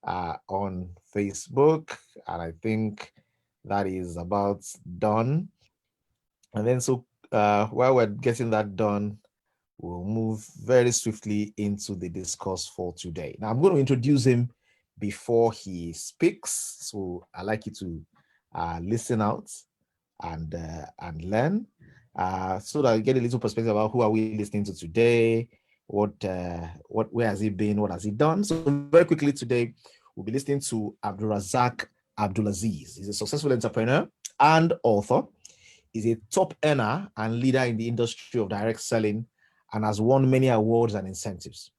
on Facebook, and I think that is about done. And then while we're getting that done, we'll move very swiftly into the discourse for today. Now I'm going to introduce him before he speaks, so I'd like you to listen out and learn, so that you get a little perspective about who are we listening to today, where has he been, what has he done. So very quickly today, we'll be listening to Razak Abdul Aziz. He's a successful entrepreneur and author. He's a top earner and leader in the industry of direct selling and has won many awards and incentives.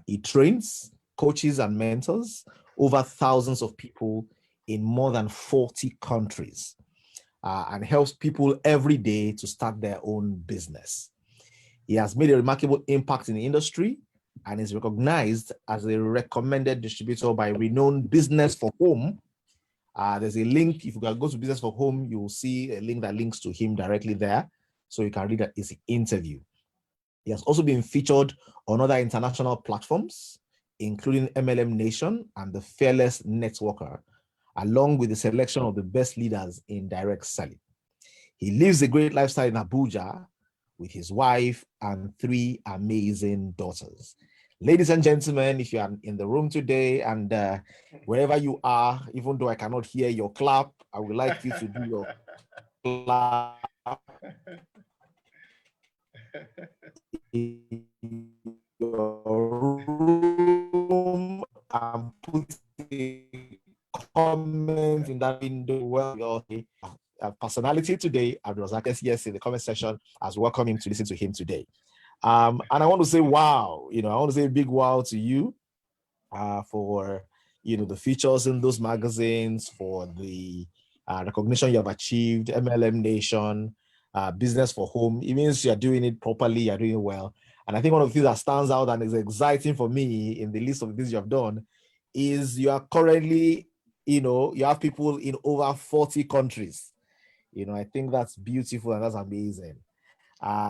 He trains, coaches, and mentors over thousands of people in more than 40 countries, and helps people every day to start their own business. He has made a remarkable impact in the industry and is recognized as a recommended distributor by renowned Business for Home. There's a link. If you go to Business for Home, you will see a link that links to him directly there, so you can read his interview. He has also been featured on other international platforms, including MLM Nation and the Fearless Networker, along with the selection of the best leaders in direct selling. He lives a great lifestyle in Abuja with his wife and 3 amazing daughters. Ladies and gentlemen, if you are in the room today and wherever you are, even though I cannot hear your clap, I would like you to do your clap in your room and put a comment in that window where we all say personality today. Abdul yes in the comment section as welcome him to listen to him today. And I want to say wow, I want to say a big wow to you for the features in those magazines, for the recognition you have achieved, MLM Nation, Business for Home. It means you're doing it properly, you're doing it well. And I think one of the things that stands out and is exciting for me in the list of the things you have done is you are currently, you have people in over 40 countries. I think that's beautiful and that's amazing.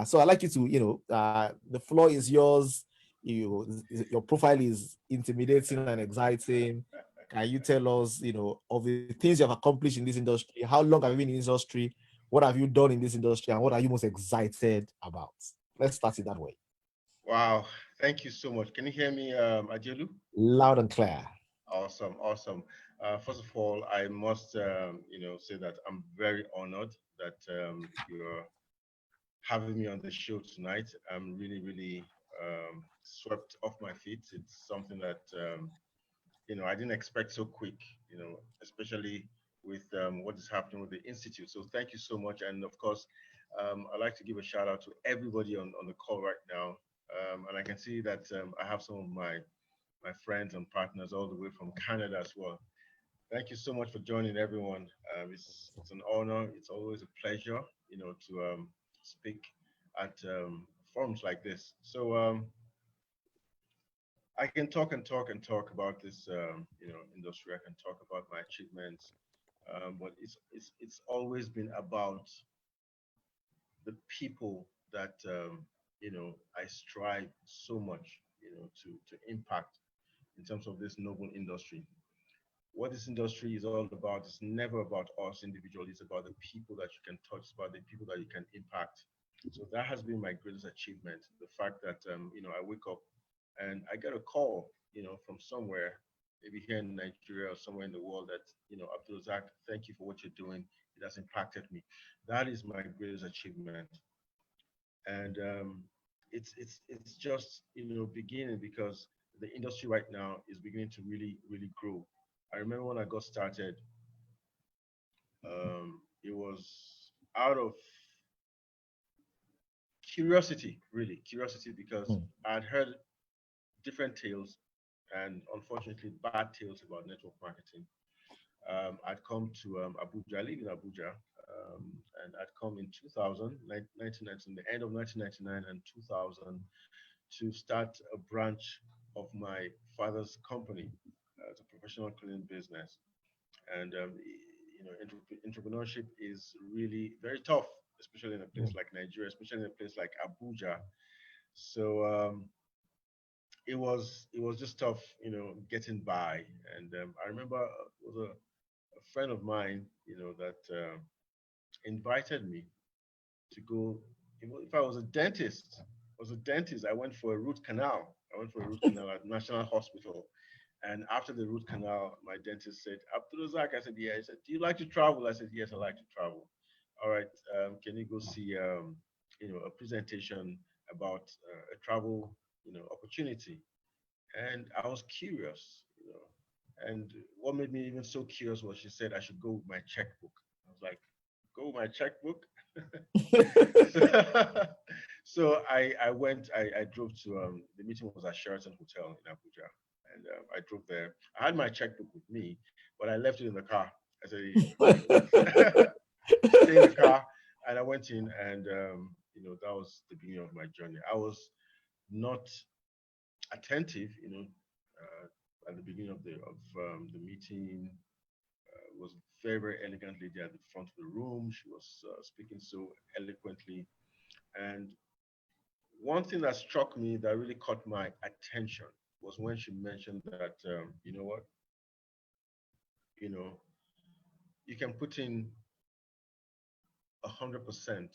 So I'd like you to, the floor is yours. Your profile is intimidating and exciting. Can you tell us, of the things you have accomplished in this industry? How long have you been in this industry? What have you done in this industry? And what are you most excited about? Let's start it that way. Wow, thank you so much. Can you hear me, Ajelu? Loud and clear. Awesome, awesome. First of all, I must, say that I'm very honored that you're having me on the show tonight. I'm really, really swept off my feet. It's something that I didn't expect so quick. Especially with what is happening with the institute. So thank you so much. And of course, I'd like to give a shout out to everybody on the call right now. And I can see that I have some of my friends and partners all the way from Canada as well. Thank you so much for joining, everyone. It's an honor. It's always a pleasure, to speak at forums like this. So I can talk and talk and talk about this, industry. I can talk about my achievements, but it's always been about the people that I strive so much, to impact in terms of this noble industry. What this industry is all about is never about us individually. It's about the people that you can touch. It's about the people that you can impact. So that has been my greatest achievement. The fact that I wake up and I get a call, from somewhere, maybe here in Nigeria or somewhere in the world, that Abdul, thank you for what you're doing. It has impacted me. That is my greatest achievement, and it's just beginning, because the industry right now is beginning to really really grow. I remember when I got started, it was out of curiosity, really curiosity, because Hmm. I'd heard different tales, and unfortunately bad tales about network marketing. I'd come to Abuja. I live in Abuja, and I'd come in 2000, 1990, the end of 1999 and 2000, to start a branch of my father's company. It's a professional cleaning business, and entrepreneurship is really very tough, especially in a place Hmm. like Nigeria, especially in a place like Abuja. So it was just tough, getting by. And I remember it was a friend of mine, that invited me to go. If I was a dentist, I went for a root canal. I went for a root canal at National Hospital. And after the root canal, my dentist said, Abdul Razak. I said, yeah. He said, do you like to travel? I said, yes, I like to travel. All right. Can you go see, a presentation about a travel, opportunity? And I was curious, And what made me even so curious was she said I should go with my checkbook. I was like, go with my checkbook? So I went, I drove to, the meeting was at Sheraton Hotel in Abuja. And I drove there. I had my checkbook with me, but I left it in the car. I said, stay in the car. And I went in, and, that was the beginning of my journey. I was not attentive, at the beginning of the meeting. Was very, very elegant lady at the front of the room. She was speaking so eloquently. And one thing that struck me that really caught my attention was when she mentioned that, you know what, you know, you can put in 100%,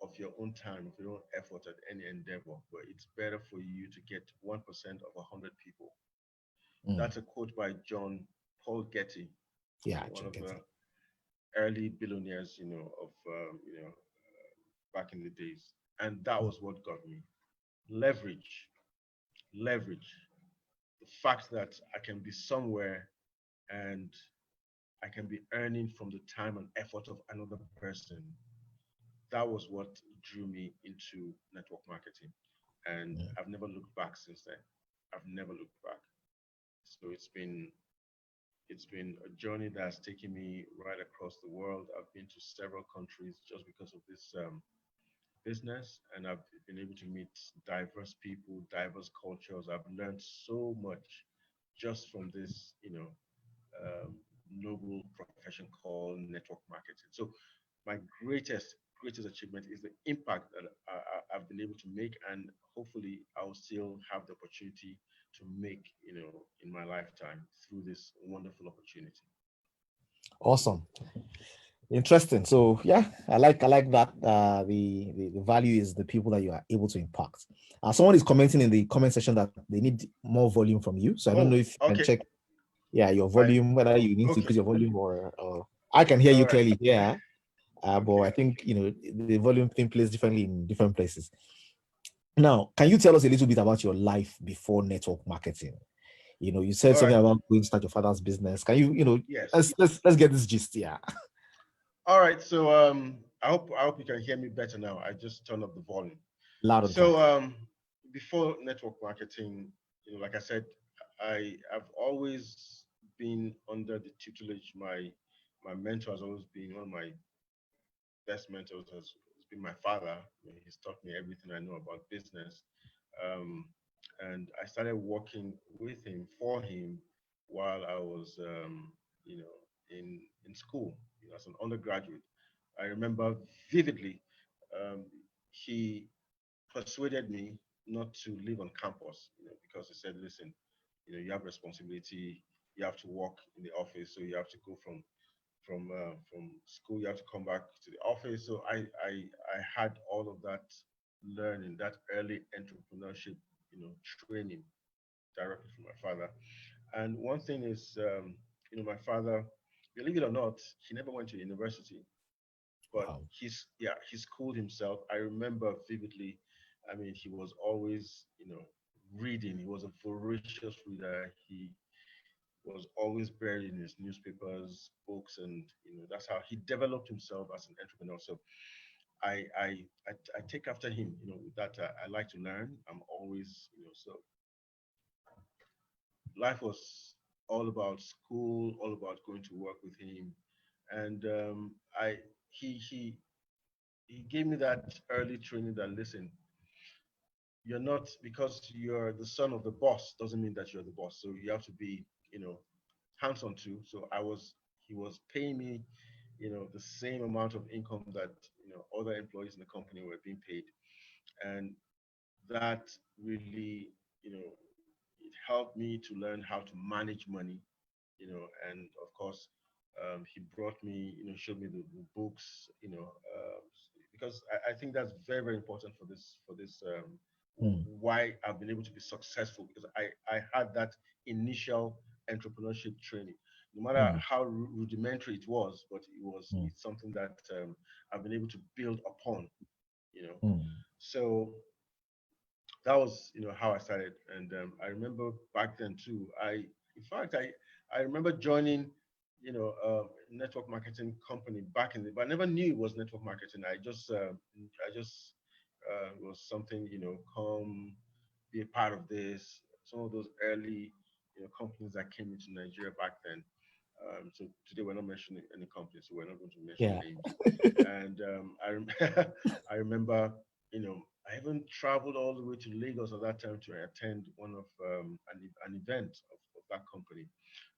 of your own time, of your own effort at any endeavor, but it's better for you to get 1% of 100 people. Mm. That's a quote by John Paul Getty, Yeah, one check of it. the early billionaires, of back in the days. And that Mm. was what got me. Leverage, leverage. The fact that I can be somewhere and I can be earning from the time and effort of another person. That was what drew me into network marketing. And Mm. I've never looked back since then. I've never looked back. So it's been a journey that's taken me right across the world. I've been to several countries just because of this business, and I've been able to meet diverse people, diverse cultures. I've learned so much just from this, noble profession called network marketing. So my greatest achievement is the impact that I've been able to make, and hopefully I'll still have the opportunity to make, in my lifetime through this wonderful opportunity. Awesome. Interesting. So yeah, I like that. The value is the people that you are able to impact. Someone is commenting in the comment section that they need more volume from you. So I don't know Oh, if you can okay. check, yeah, your My volume, whether you need to okay. increase your volume or I can hear All you right. clearly. Yeah. But I Okay. think the volume thing plays differently in different places. Now, can you tell us a little bit about your life before network marketing? You said All something right. about going to start your father's business. Can you Yes. let's get this gist. Yeah. All right. So I hope you can hear me better now. I just turned up the volume. Loud and clear. So before network marketing, like I said, I've always been under the tutelage. My mentor has always been one of my best mentors has been my father. He's taught me everything I know about business. Um, and I started working with him for him while I was, in school, as an undergraduate. I remember vividly, um, he persuaded me not to live on campus, because he said, listen, you have responsibility, you have to work in the office, so you have to go from school, you have to come back to the office. So I had all of that learning, that early entrepreneurship, training directly from my father. And one thing is, my father, believe it or not, he never went to university, but Wow. he schooled himself. I remember vividly. I mean, he was always, reading. He was a voracious reader. He was always buried in his newspapers, books, and that's how he developed himself as an entrepreneur. So I take after him. With that, I like to learn. I'm always, so life was all about school, all about going to work with him, and I he he gave me that early training that, listen, you're not, because you're the son of the boss doesn't mean that you're the boss. So you have to be, hands on too. So he was paying me, the same amount of income that, other employees in the company were being paid. And that really, it helped me to learn how to manage money, and of course, he brought me, showed me the books, because I think that's very, very important for this mm, why I've been able to be successful, because I had that initial entrepreneurship training, no matter mm, how rudimentary it was, but mm, it's something that I've been able to build upon, you know. mm, So that was how I started, and I remember back then too. In fact, I remember joining network marketing company back in the, but I never knew it was network marketing. I just it was something, come be a part of this. Some of those early companies that came into Nigeria back then. So today we're not mentioning any companies, so we're not going to mention yeah. names. And I remember, I even traveled all the way to Lagos at that time to attend one of an event of that company.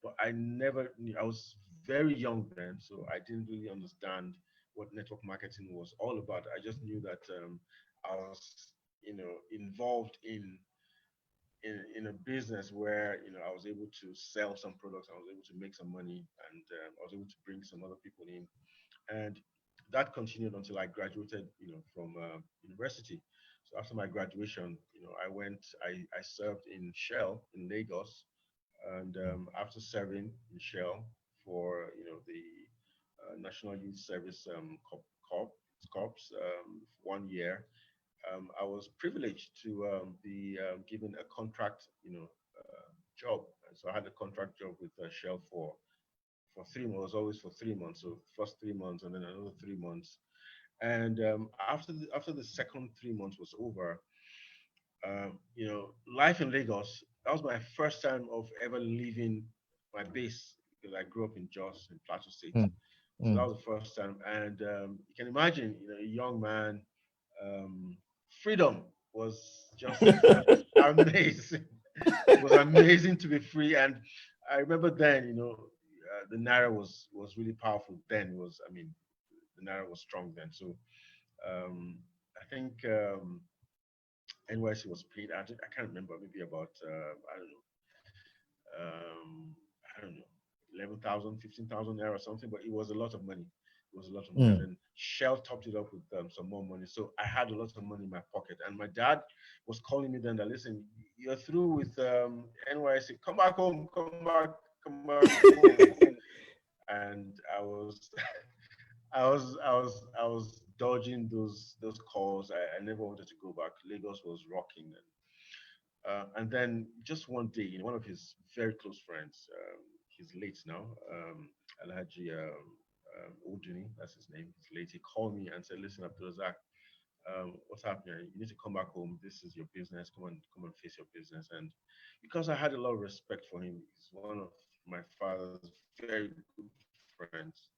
But I never knew, I was very young then, so I didn't really understand what network marketing was all about. I just knew that I was, involved in a business where I was able to sell some products, I was able to make some money, and I was able to bring some other people in, and that continued until I graduated, from university. So after my graduation, I served in Shell in Lagos, and after serving in Shell for the National Youth Service Corps, 1 year, I was privileged to be given a contract, job. And so I had a contract job with Shell for 3 months. It was always for 3 months. So first 3 months and then another 3 months. And after the second 3 months was over, life in Lagos. That was my first time of ever leaving my base, because I grew up in Jos in Plateau State. Mm, So that mm. was the first time, and you can imagine, a young man, um, freedom was just amazing. It was amazing to be free, and I remember then, the naira was really powerful. Then it was, I mean, the naira was strong then. So I think NYC was paid. I can't remember. Maybe about I don't know, 11,000, 15,000 naira or something, but it was a lot of money. It was a lot of money. And Mm. then Shell topped it up with some more money. So I had a lot of money in my pocket. And my dad was calling me then that, listen, you're through with NYC. Come back home. Come back home. And I was dodging those calls. I never wanted to go back. Lagos was rocking. And then just one day, one of his very close friends, he's late now, Alhaji Oduni, that's his name, he's late. He called me and said, listen, Abdul Razak, what's happening? You need to come back home. This is your business. Come and face your business. And because I had a lot of respect for him, he's one of my father's very good friends.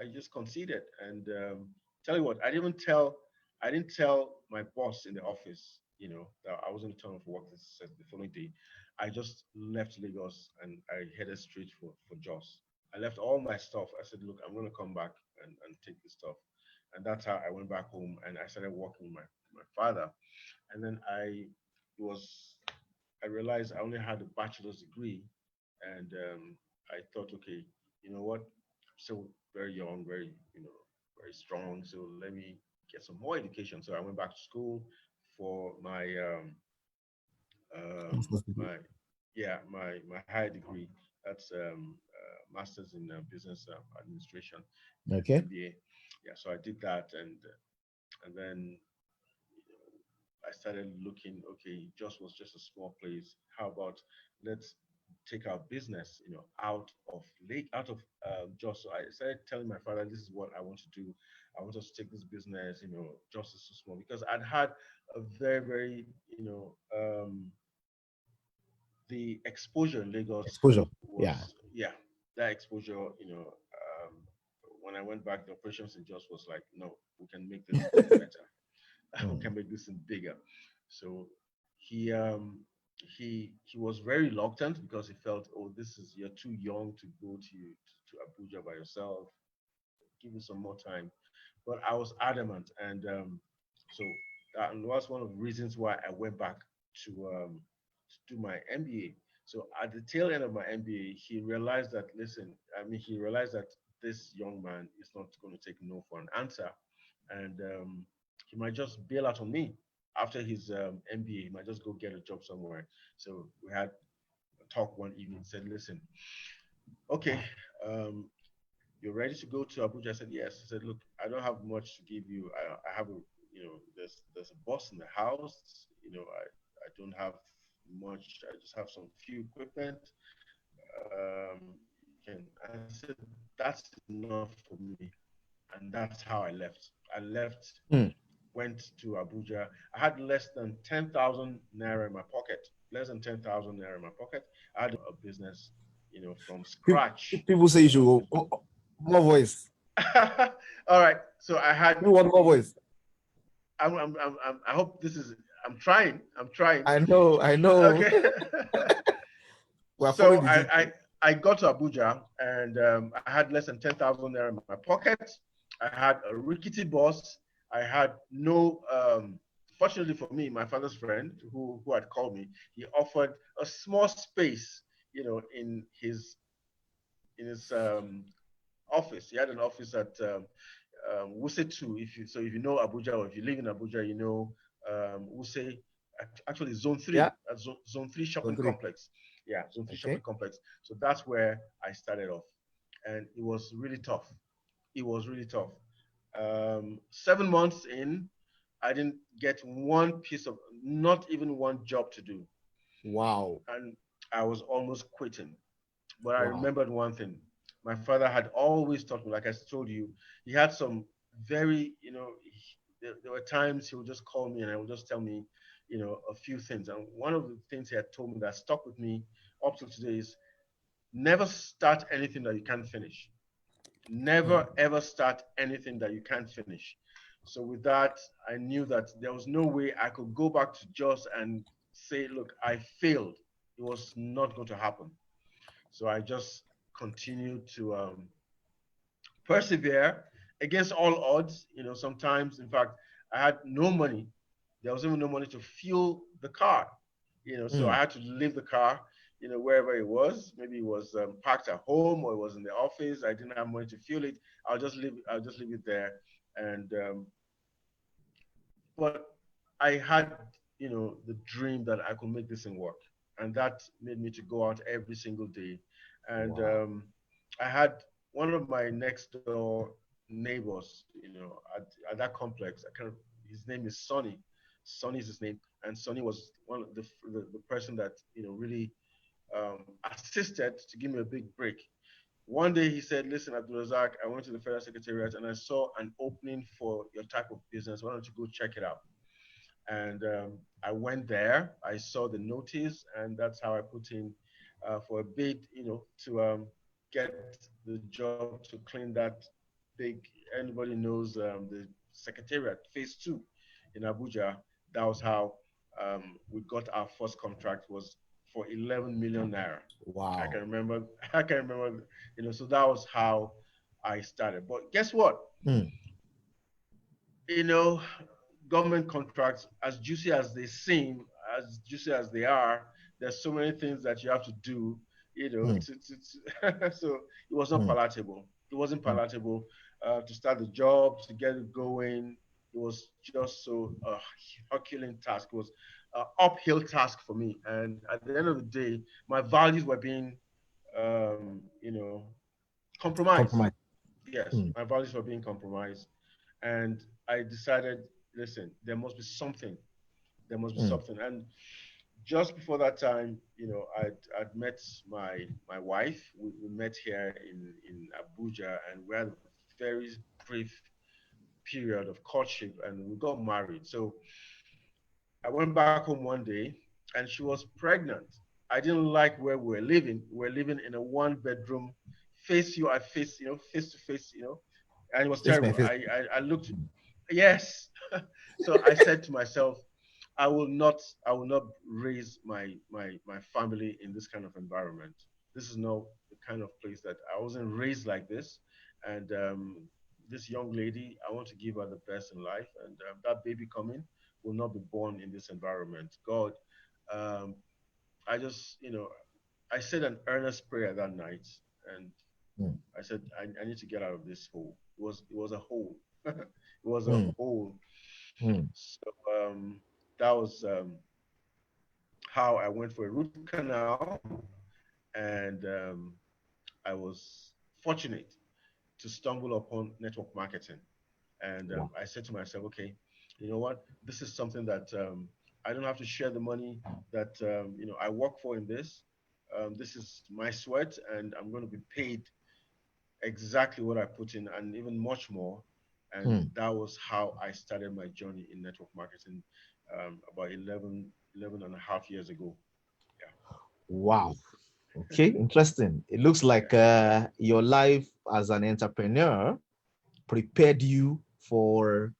I just conceded, and tell you what, I didn't tell my boss in the office, that I wasn't returning for work the following day. I just left Lagos and I headed straight for Jos. I left all my stuff. I said, look, I'm going to come back and take this stuff. And that's how I went back home and I started working with my father. And then was, I realized I only had a bachelor's degree. And I thought, okay, you know what? I'm still very young, very strong. So let me get some more education. So I went back to school for Master's degree. my my higher degree. That's master's in business administration, Okay. MBA. Yeah, so I did that, and then I started looking. Okay, just was just a small place. How about let's take our business, out of just. So I started telling my father, this is what I want to do. I want us to take this business, just as small, because I'd had a very, very, the exposure in Lagos Exposure. Yeah. was, yeah, that exposure, when I went back, the operations in Just was like, no, we can make this thing better. We Mm. can make this thing bigger. So he he was very reluctant because he felt, oh, this is, you're too young to go to Abuja by yourself. Give you some more time. But I was adamant, and so that was one of the reasons why I went back to to do my MBA. So at the tail end of my MBA, he realized that, listen, he realized that this young man is not going to take no for an answer. And he might just bail out on me after his MBA. He might just go get a job somewhere. So we had a talk one evening. Said, listen, okay, um, you're ready to go to Abuja? I said, yes. He said, look, I don't have much to give you. I have a, there's a boss in the house. I don't have much. I just have some few equipment. You can. I said, that's enough for me, and that's how I left. I left, Mm. went to Abuja. I had less than 10,000 naira in my pocket. Less than 10,000 naira in my pocket. I had a business, from scratch. People say you should A go more voice. All right. So I had, You want more voice? I hope this is, I'm trying. I'm trying. I know. Okay. We're So following the I got to Abuja, and I had less than 10,000 naira in my pocket. I had a rickety boss. I had no, fortunately for me, my father's friend who had called me, he offered a small space, in his office. He had an office at Wuse 2. If you know Abuja, or if you live in Abuja, Wuse, actually Zone 3, Yeah. Zone 3 Zone shopping 3. complex. Yeah, Zone 3 shopping Okay. complex. So that's where I started off. And it was really tough. It was really tough. 7 months in, I didn't get one piece of, not even one job to do. Wow. And I was almost quitting. But I Wow. remembered one thing. My father had always taught me, like I told you, he had some very, there were times he would just call me and I would just tell me, a few things. And one of the things he had told me that stuck with me up to today is never start anything that you can't finish. Mm. Never ever start anything that you can't finish. So with that, I knew that there was no way I could go back to Jos and say, look, I failed. It was not going to happen. So I just continued to persevere against all odds. Sometimes, in fact, I had no money. There was even no money to fuel the car. So I Mm. had to leave the car, wherever it was. Maybe it was parked at home or it was in the office. I didn't have money to fuel it. I'll just leave it there. And but I had, the dream that I could make this thing work, and that made me to go out every single day. And Wow. I had one of my next door neighbors, at that complex. His name is Sonny. Sonny is his name, and Sonny was one of the person that really assisted to give me a big break. One day he said, listen, Abdul Razak, I went to the Federal Secretariat and I saw an opening for your type of business. Why don't you go check it out? And I went there. I saw the notice, and that's how I put in for a bid, to get the job to clean that big. Anybody knows the Secretariat Phase 2 in Abuja. That was how we got our first contract. Was for 11 million naira. I can Wow. remember. I can remember. So that was how I started. But guess what? Mm. you know, Government contracts, as juicy as they seem, as juicy as they are, there's so many things that you have to do, Mm. so it was not Mm. palatable. It wasn't Mm. palatable to start the job, to get it going. It was just so Herculean task. It was an uphill task for me. And at the end of the day, my values were being, compromised. Compromise. Yes, Mm. my values were being compromised. And I decided, listen, there must be something. There must be Mm. something. And just before that time, I'd met my wife. We met here in Abuja, and we had a very brief period of courtship, and we got married. So I went back home one day, and she was pregnant. I didn't like where we were living. We were living in a one-bedroom, face to face, and it was Face my terrible. face. I looked, yes. So I said to myself, I will not raise my family in this kind of environment. This is not the kind of place that I wasn't raised like this. And this young lady, I want to give her the best in life. And that baby coming will not be born in this environment. God, um, I just, I said an earnest prayer that night, and mm, I said, I need to get out of this hole. It was a hole. It was a mm, hole. mm. So that was how I went for a root canal, and I was fortunate to stumble upon network marketing. And Wow. I said to myself, okay, you know what? This is something that I don't have to share the money that I work for in this. This is my sweat, and I'm going to be paid exactly what I put in, and even much more. And Mm. that was how I started my journey in network marketing about 11 and a half years ago. Yeah, Wow. Okay, interesting. It looks like yeah. your life as an entrepreneur prepared you for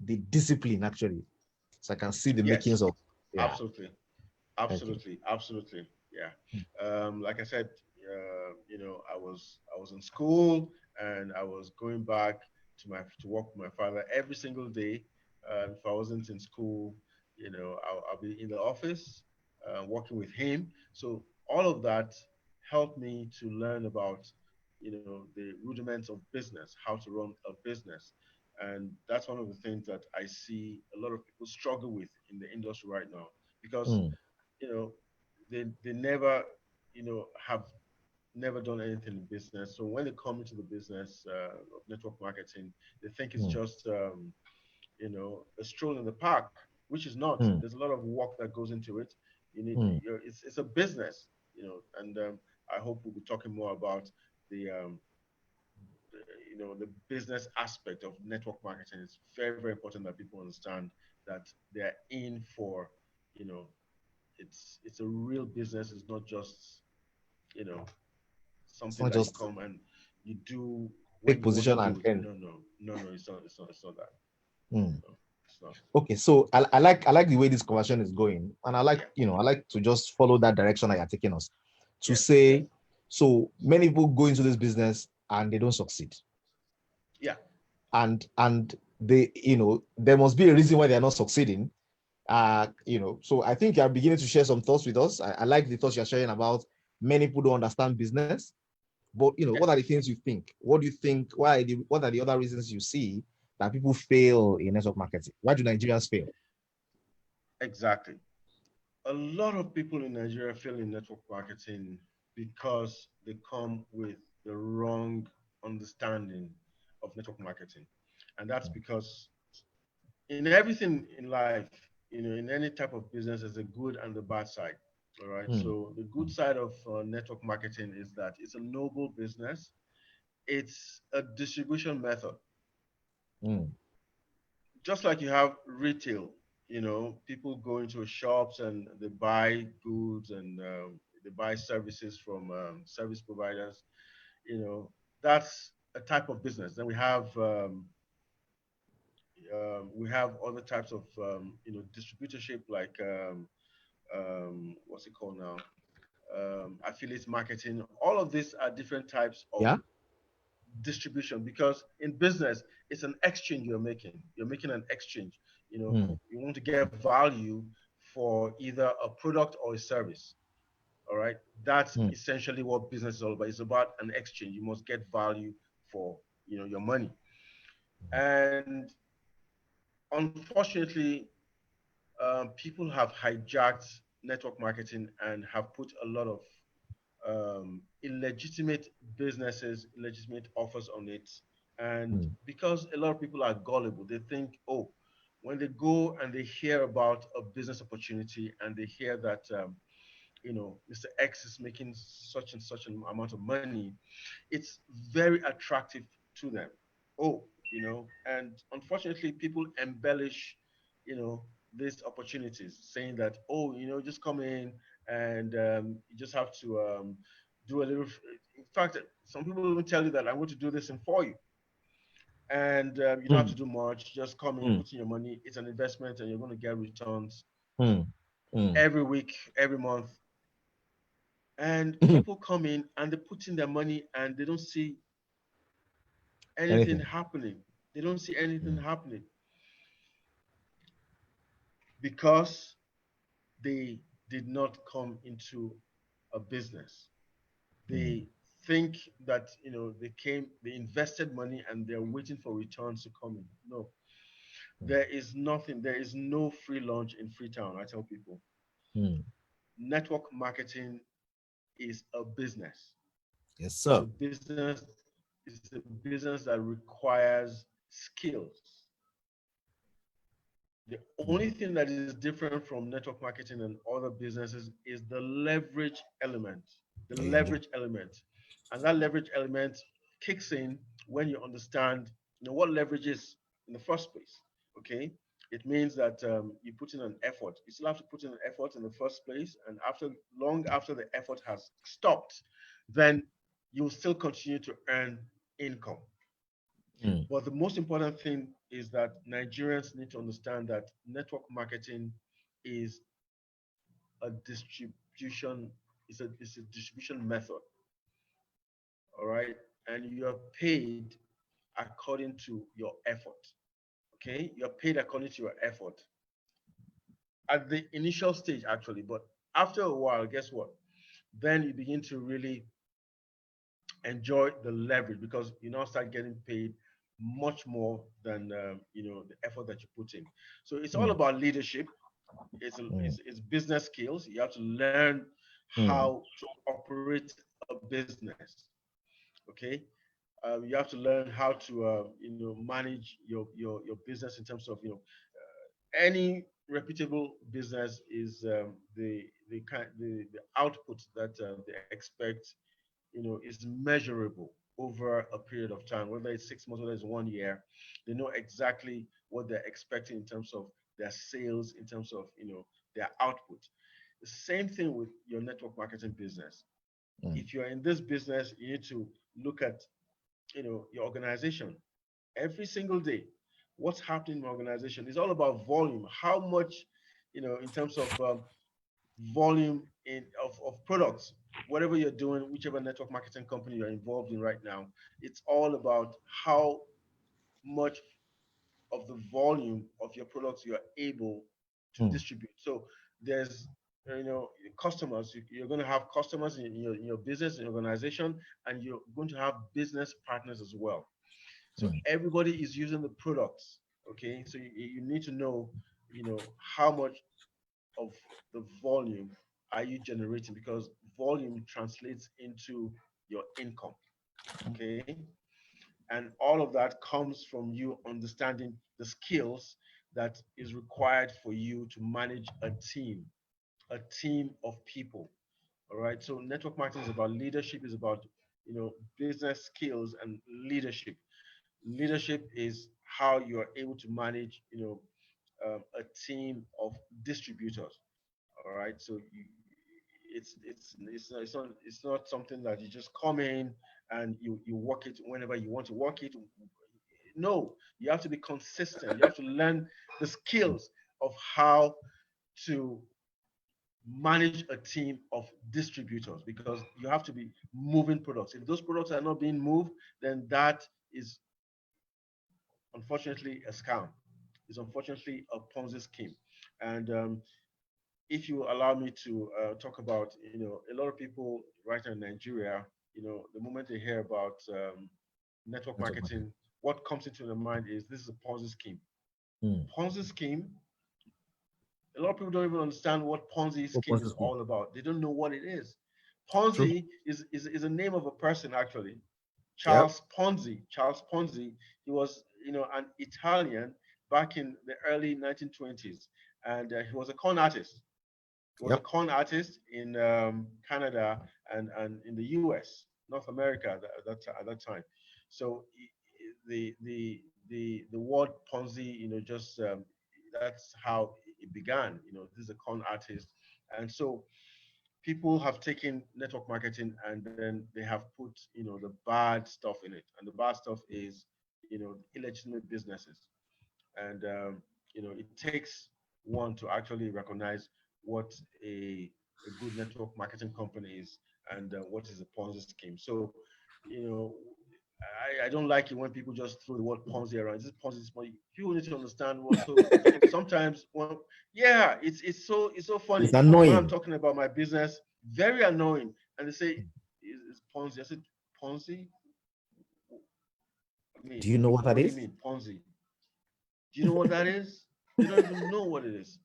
the discipline, actually. So I can see the Yes, makings of, yeah. absolutely. Okay. Absolutely. Yeah. Like I said, I was in school, and I was going back to work with my father every single day. If I wasn't in school, I'll be in the office, working with him. So all of that helped me to learn about, the rudiments of business, how to run a business, and that's one of the things that I see a lot of people struggle with in the industry right now, because Mm, you know they never have never done anything in business. So when they come into the business of network marketing, they think it's mm, just a stroll in the park, which is not. mm, There's a lot of work that goes into it. mm. It's a business, and I hope we'll be talking more about the the business aspect of network marketing. It's very, very important that people understand that they're in for, you know it's a real business. It's not just you know It's something not that you just come and you do when take you want to position do and it. end. No, no, no, no. It's not that. Mm. No, it's not. Okay, so I like the way this conversation is going, and Yeah. I like to just follow that direction that you're taking us to Yes. say, so many people go into this business and they don't succeed, Yeah. and they, there must be a reason why they're not succeeding. So I think you're beginning to share some thoughts with us. I like the thoughts you're sharing about many people don't understand business, but what are the Yes. things you think? What do you think? What are the other reasons you see that people fail in network marketing? Why do Nigerians fail? Exactly. A lot of people in Nigeria fail in network marketing because they come with the wrong understanding of network marketing. And that's because in everything in life, in any type of business, there's a good and the bad side. All right. Mm, So the good side of network marketing is that it's a noble business. It's a distribution method, mm, just like you have retail. People go into shops and they buy goods, and they buy services from service providers. You know, that's a type of business. Then we have other types of distributorship, like what's it called now? Affiliate marketing. All of these are different types of yeah. distribution, because in business it's an exchange you're making. You're making an exchange. Mm, You want to get value for either a product or a service. All right. That's mm, essentially what business is all about. It's about an exchange. You must get value for your money. And unfortunately, people have hijacked network marketing and have put a lot of illegitimate businesses, illegitimate offers on it. And mm, because a lot of people are gullible, they think, oh, when they go and they hear about a business opportunity and they hear that, Mr. X is making such and such an amount of money, it's very attractive to them. Oh, and unfortunately, people embellish, these opportunities, saying that, oh, just come in and you just have to do a little. In fact, some people even tell you that I'm going to do this and for you, and you don't have to mm, do much. Just come in, mm, put in your money. It's an investment, and you're going to get returns mm, mm. every week, every month. And Mhm. people come in and they put in their money and they don't see anything Anything. happening. They don't see anything Mm, happening because they did not come into a business. mm, They think that they invested money and they're waiting for returns to come in. No, mm, there is nothing. There is no free lunch in Freetown. I tell people, mm. network marketing is a business. Yes, It's sir. a business. It's a business that requires skills. The only Mm, thing that is different from network marketing and other businesses is the leverage element. The yeah, yeah. leverage element. And that leverage element kicks in when you understand what leverage is in the first place. Okay. It means that you put in an effort. You still have to put in an effort in the first place. And long after the effort has stopped, then you'll still continue to earn income. Mm, But the most important thing is that Nigerians need to understand that network marketing is a distribution, it's a distribution method. All right. And you're paid according to your effort. Okay. You're paid according to your effort at the initial stage, actually. But after a while, guess what? Then you begin to really enjoy the leverage because you now start getting paid much more than the effort that you put in. So it's all mm, about leadership. mm, It's business skills. You have to learn mm, how to operate a business. Okay, you have to learn how to manage your business in terms of any reputable business is the output that they expect is measurable over a period of time, whether it's 6 months, whether it's 1 year. They know exactly what they're expecting in terms of their sales, in terms of their output. The same thing with your network marketing business. mm, If you're in this business, you need to look at your organization every single day. What's happening in your organization? It's all about volume. How much, in terms of volume of products, whatever you're doing, whichever network marketing company you're involved in right now, it's all about how much of the volume of your products you are able to mm, distribute. So there's customers. You're going to have customers in your business, in your organization, and you're going to have business partners as well. So mm, everybody is using the products. Okay, so you need to know how much of the volume are you generating, because volume translates into your income. Okay, and all of that comes from you understanding the skills that is required for you to manage a team of people. All right, so network marketing is about leadership, is about business skills and leadership. Leadership is how you are able to manage a team of distributors. All right, so it's not something that you just come in and you work it whenever you want to work it. No, you have to be consistent. You have to learn the skills of how to manage a team of distributors, because you have to be moving products. If those products are not being moved, then that is unfortunately a scam. It's unfortunately a Ponzi scheme. And if you allow me to talk about, a lot of people right now in Nigeria, the moment they hear about network network marketing. marketing, what comes into their mind is this is a Ponzi scheme. Mm. Ponzi scheme, a lot of people don't even understand what Ponzi Open scheme is system. all about. They don't know what it is. True. Ponzi is a name of a person, actually. Yep. Charles Ponzi. Charles Ponzi. He was, an Italian back in the early 1920s, and he was a con artist. He was a Yep. con artist in Canada and in the U.S., North America at that time. So the word Ponzi, just that's how it began. This is a con artist, and so people have taken network marketing and then they have put the bad stuff in it, and the bad stuff is illegitimate businesses. And it takes one to actually recognize what a good network marketing company is, and what is a Ponzi scheme. So, you know, I don't like it when people just throw the word Ponzi around. This is Ponzi, this Ponzi. People need to understand what. So sometimes, when, yeah, it's so It's funny when I'm annoying. talking about my business. Very annoying, and they say it's Ponzi. I said Ponzi. I Do mean, you know what that what do you is? mean Ponzi? Do you know what that is? They don't even know what it is.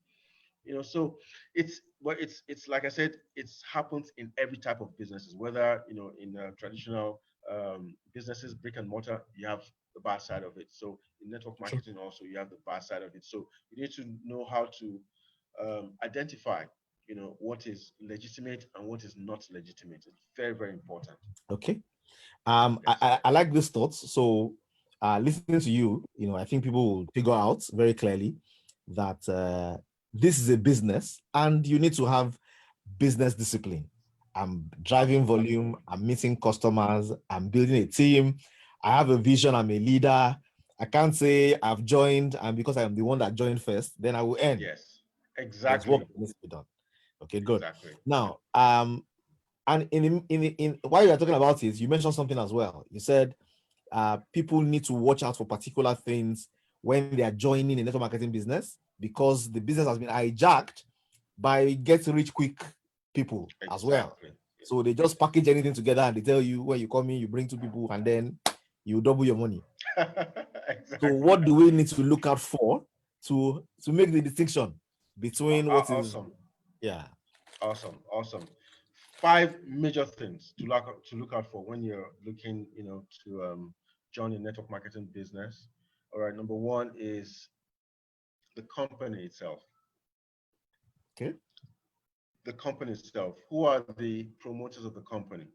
So it's like I said, it's happens in every type of businesses, whether in traditional businesses, brick and mortar, you have the bad side of it. So in network True. marketing also, you have the bad side of it. So you need to know how to identify what is legitimate and what is not legitimate. It's very, very important. Okay. Yes. I like these thoughts. So, listening to you, I think people will figure out very clearly that this is a business and you need to have business discipline. I'm driving Absolutely. volume, I'm meeting customers, I'm building a team, I have a vision, I'm a leader. I can't say I've joined and because I am the one that joined first, then I will end. Yes. There's work Exactly. that needs to be done. Okay, good. Exactly. Now, and in while you are talking about it, you mentioned something as well. You said people need to watch out for particular things when they are joining a network marketing business because the business has been hijacked by get rich quick people as well. Exactly. So they just package anything together and they tell you when you come in, you bring two people and then you double your money. So Exactly. what do we need to look out for to make the distinction between what is Awesome. yeah. Awesome. Awesome. Five major things to look out for when you're looking, to join a network marketing business. All right. Number one is the company itself. Okay. The company itself. Who are the promoters of the company?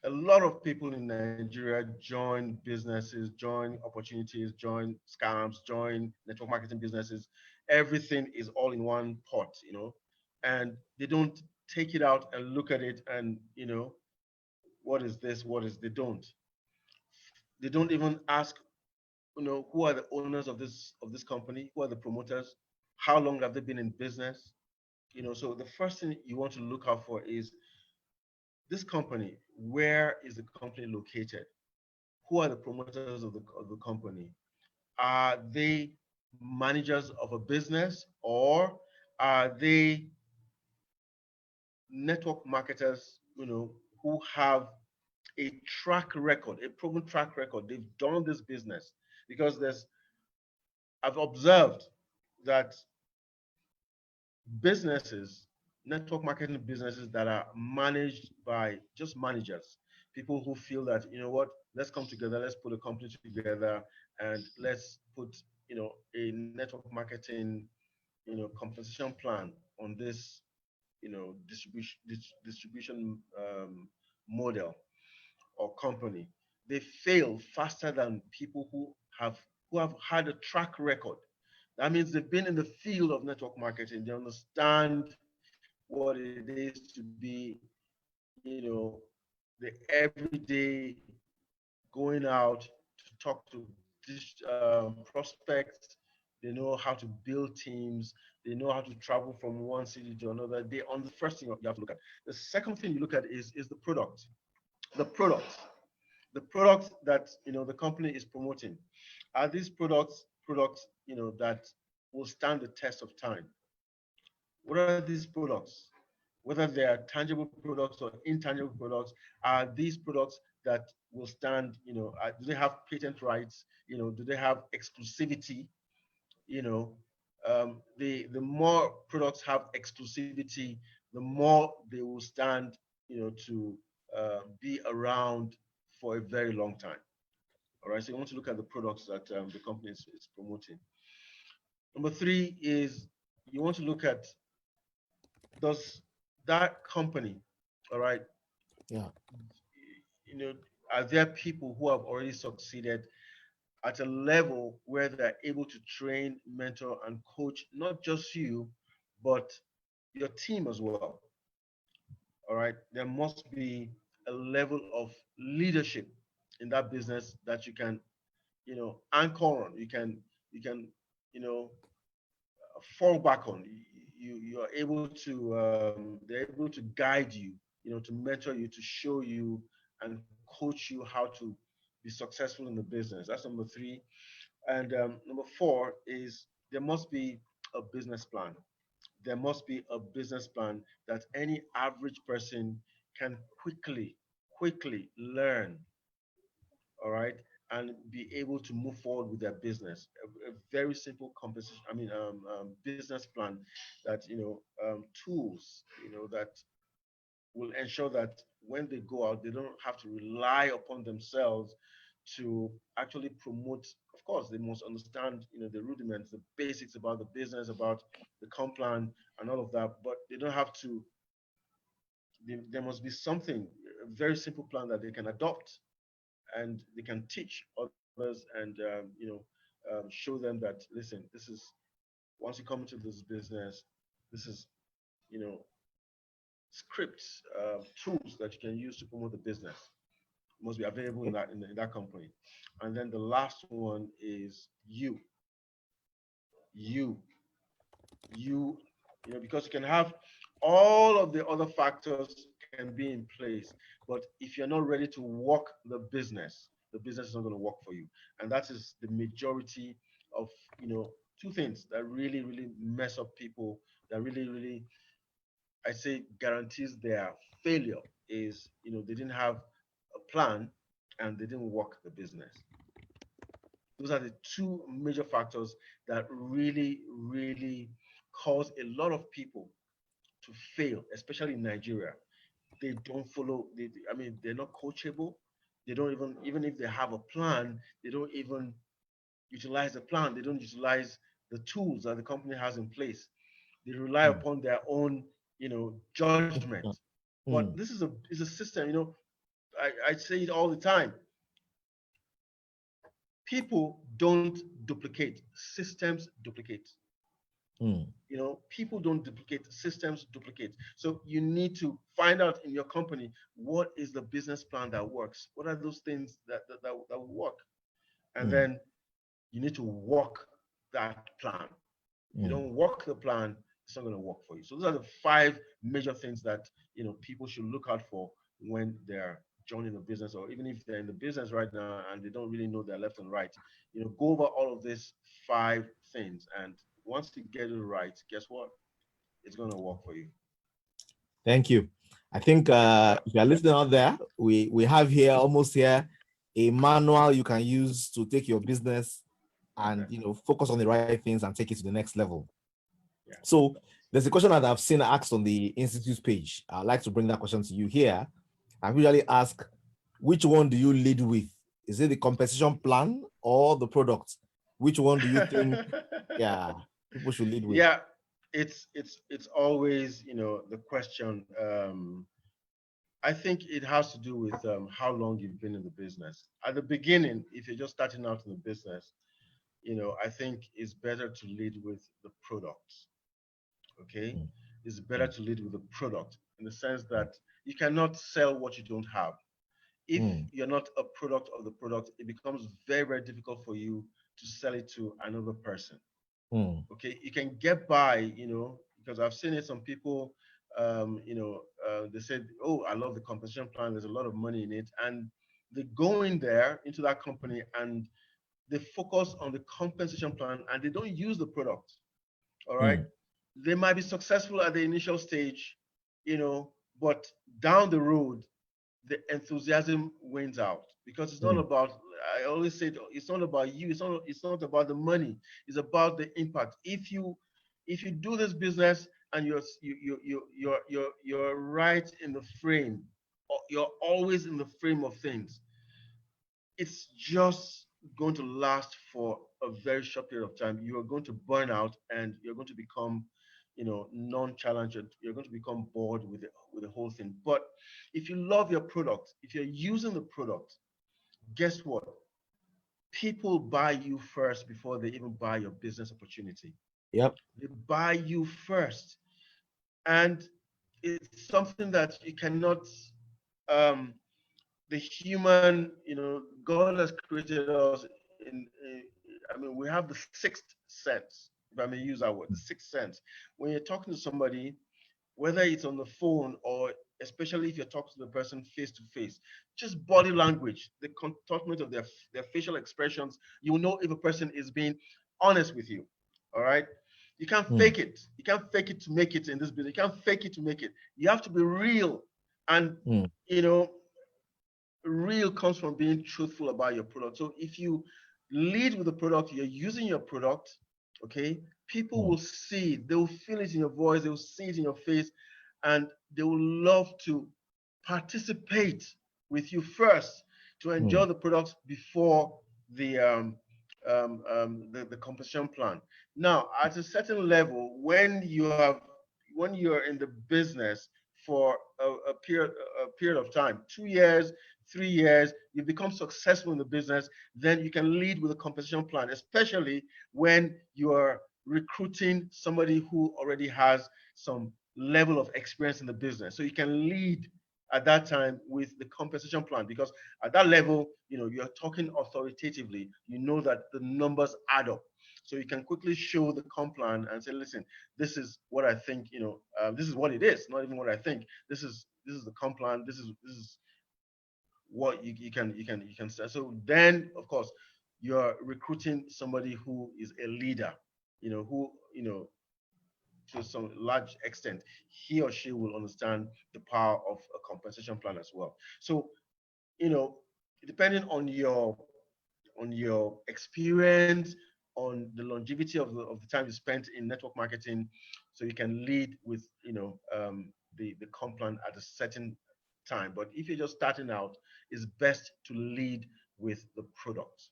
A lot of people in Nigeria join businesses, join opportunities, join scams, join network marketing businesses. Everything is all in one pot, and they don't take it out and look at it and, what is this? What is they don't. They don't even ask, who are the owners of this company? Who are the promoters? How long have they been in business? So the first thing you want to look out for is this company. Where is the company located? Who are the promoters of the company? Are they managers of a business, or are they network marketers, who have a track record, a proven track record? They've done this business because I've observed that businesses, network marketing businesses that are managed by just managers, people who feel that, what, let's come together, let's put a company together, and let's put, a network marketing, compensation plan on this, distribution model or company. They fail faster than people who have had a track record. That means they've been in the field of network marketing. They understand what it is to be, the everyday going out to talk to prospects. They know how to build teams. They know how to travel from one city to another. The first thing you have to look at. The second thing you look at is the product. The product. The product that the company is promoting. Are these products that will stand the test of time? What are these products? Whether they are tangible products or intangible products, are these products that will stand, do they have patent rights? Do they have exclusivity? You know, the more products have exclusivity, the more they will stand, to be around for a very long time. All right, so you want to look at the products that the company is promoting. Number three is you want to look at, does that company, all right, Yeah. you know, are there people who have already succeeded at a level where they're able to train, mentor, and coach not just you, but your team as well? All right, there must be a level of leadership in that business that you can, anchor on. You can, you know, fall back on. You are able to, they're able to guide you, to mentor you, to show you and coach you how to be successful in the business. That's number three. And number four is there must be a business plan. There must be a business plan that any average person can quickly learn, all right, and be able to move forward with their business. A very simple compensation, business plan that, tools, that will ensure that when they go out, they don't have to rely upon themselves to actually promote. Of course, they must understand, the rudiments, the basics about the business, about the comp plan and all of that, but they don't have to, there must be something, a very simple plan that they can adopt and they can teach others and, show them that, listen, this is, once you come into this business, this is, you know, scripts, tools that you can use to promote the business must be available in that company. And then the last one is you, you, because you can have all of the other factors can be in place, but if you're not ready to work the business is not going to work for you. And that is the majority of, two things that really mess up people, that really, I say, guarantees their failure is, they didn't have a plan and they didn't work the business. Those are the two major factors that really cause a lot of people to fail, especially in Nigeria. They don't follow, they're not coachable. They don't even if they have a plan, they don't even utilize the plan. They don't utilize the tools that the company has in place. They rely mm, upon their own, judgment. But this mm, is a system, I say it all the time. People don't duplicate, systems duplicate. mm, People don't duplicate, systems duplicate. So you need to find out in your company, what is the business plan that works, what are those things that will work, and mm, then you need to work that plan. If you mm. don't work the plan, it's not going to work for you. So those are the five major things that, people should look out for when they're joining a business, or even if they're in the business right now and they don't really know their left and right. Go over all of these five things, and once you get it right, guess what? It's going to work for you. Thank you. I think if you're listening out there, we have here almost here a manual you can use to take your business and Okay. focus on the right things and take it to the next level. Yeah. So there's a question that I've seen asked on the Institute's page. I'd like to bring that question to you here. I usually ask, which one do you lead with? Is it the compensation plan or the product? Which one do you think, yeah, people should lead with? Yeah, it's always, the question. I think it has to do with, how long you've been in the business. At the beginning, if you're just starting out in the business, I think it's better to lead with the product. Okay, Mm, it's better mm, to lead with the product, in the sense that you cannot sell what you don't have. If mm, you're not a product of the product, it becomes very difficult for you to sell it to another person. mm, Okay, you can get by, because I've seen it. Some people, they said, oh, I love the compensation plan, there's a lot of money in it, and they go in there into that company and they focus on the compensation plan and they don't use the product. All right, mm, they might be successful at the initial stage, but down the road the enthusiasm wins out, because it's not mm, about, I always say, it's not about you, it's not about the money, it's about the impact. If you do this business and you're right in the frame, or you're always in the frame of things, it's just going to last for a very short period of time. You are going to burn out and you're going to become, non-challenged. You're going to become bored with the whole thing. But if you love your product, if you're using the product, guess what? People buy you first before they even buy your business opportunity. yep. They buy you first. And it's something that you cannot, um, the human, God has created us we have the sixth sense, if I may use that word, the sixth sense. When you're talking to somebody, whether it's on the phone or especially if you're talking to the person face to face. Just body language, the contentment of their facial expressions, you will know if a person is being honest with you. All right. You can't mm, fake it. You can't fake it to make it in this business. You can't fake it to make it. You have to be real. And, mm, you know, real comes from being truthful about your product. So if you lead with the product, you're using your product, okay, people mm, will see it, they will feel it in your voice, they will see it in your face, and they will love to participate with you first to enjoy mm, the products before the compensation plan. Now, at a certain level, when you're in the business for a period of time, 2 years, 3 years, you become successful in the business, then you can lead with a compensation plan, especially when you are recruiting somebody who already has some level of experience in the business. So you can lead at that time with the compensation plan because at that level, you're talking authoritatively. You know that the numbers add up. So you can quickly show the comp plan and say, listen, this is what I think, this is what it is, not even what I think. This is the comp plan. This is what you can say. So then, of course, you're recruiting somebody who is a leader, who, to some large extent, he or she will understand the power of a compensation plan as well. So, you know, depending on your experience, on the longevity of the time you spent in network marketing, so you can lead with the comp plan at a certain time. But if you're just starting out, it's best to lead with the product.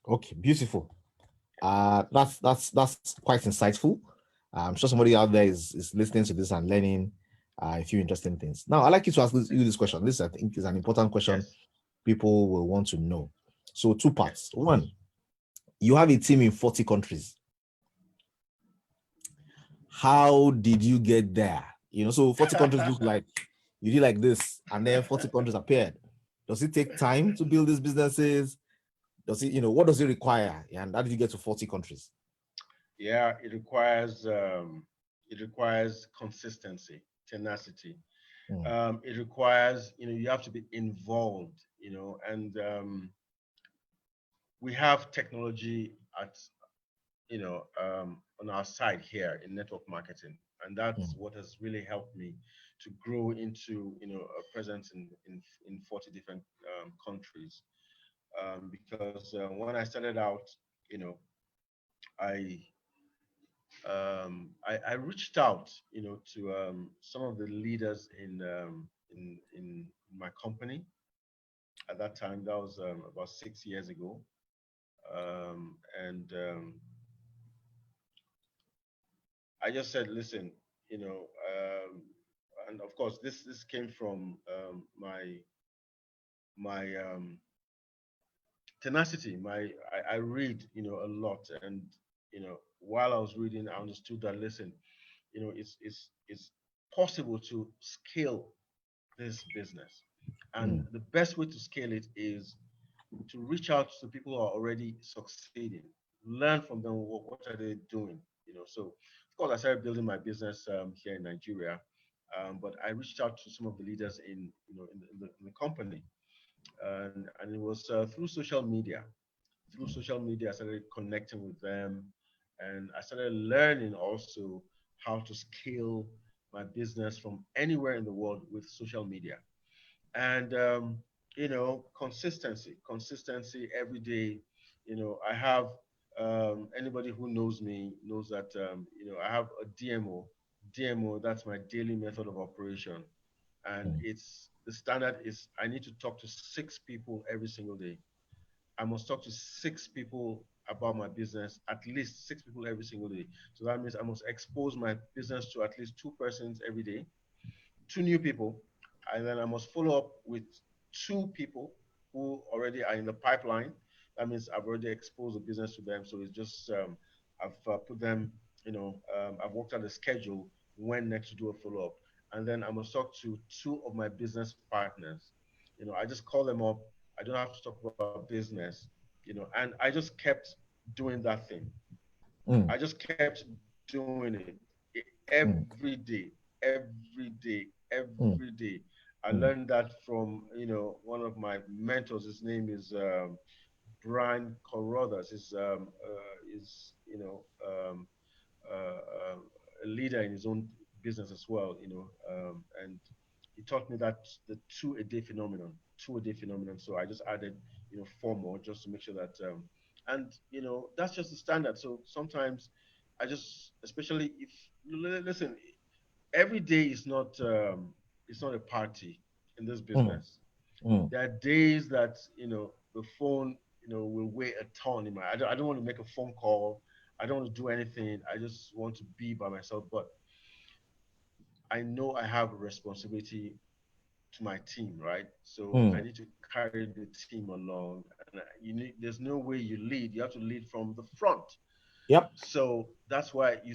okay, beautiful. That's quite insightful. I'm sure somebody out there is listening to this and learning a few interesting things. Now, I'd like you to ask you this question. This, I think, is an important question Yes. people will want to know. So, two parts. One, you have a team in 40 countries. How did you get there? So 40 countries look like you did like this, and then 40 countries appeared. Does it take time to build these businesses? Does it, what does it require? And how did you get to 40 countries? Yeah, it requires consistency, tenacity. Mm, It requires, you have to be involved, and we have technology at, on our side here in network marketing, and that's mm, what has really helped me to grow into, a presence in 40 different countries. Because when I started out, you know, I I reached out, to some of the leaders in my company at that time. That was about 6 years ago, and I just said, listen, and of course, this came from my tenacity. I read, a lot, and while I was reading, I understood that, listen, it's possible to scale this business. And mm, the best way to scale it is to reach out to people who are already succeeding, learn from them. What are they doing? So of course I started building my business here in Nigeria, but I reached out to some of the leaders in the company, and it was through social media. Through social media, I started connecting with them, and I started learning also how to scale my business from anywhere in the world with social media. And consistency every day. I have, anybody who knows me knows that, I have a DMO. That's my daily method of operation, and mm, it's the standard is I need to talk to 6 people every single day. I must talk to 6 people about my business, at least 6 people every single day. So that means I must expose my business to at least 2 persons every day, 2 new people, and then I must follow up with 2 people who already are in the pipeline. That means I've already exposed the business to them. So it's just, I've put them, I've worked out a schedule when next to do a follow up, and then I must talk to 2 of my business partners. I just call them up. I don't have to talk about business, and I just kept doing that thing. I mm, just kept doing it every mm, day, every day, mm, every day. I mm, learned that from, one of my mentors. His name is Brian Carruthers. Is a leader in his own business as well, and he taught me that the two a day phenomenon. So I just added, four more just to make sure that, and that's just the standard. So sometimes I just, especially if, listen, every day is not, it's not a party in this mm, business. mm, There are days that the phone will weigh a ton in my. I don't want to make a phone call. I don't want to do anything. I just want to be by myself. But I know I have a responsibility to my team, right? So I mm. need to carry the team along, and there's no way you lead. You have to lead from the front. Yep. So that's why you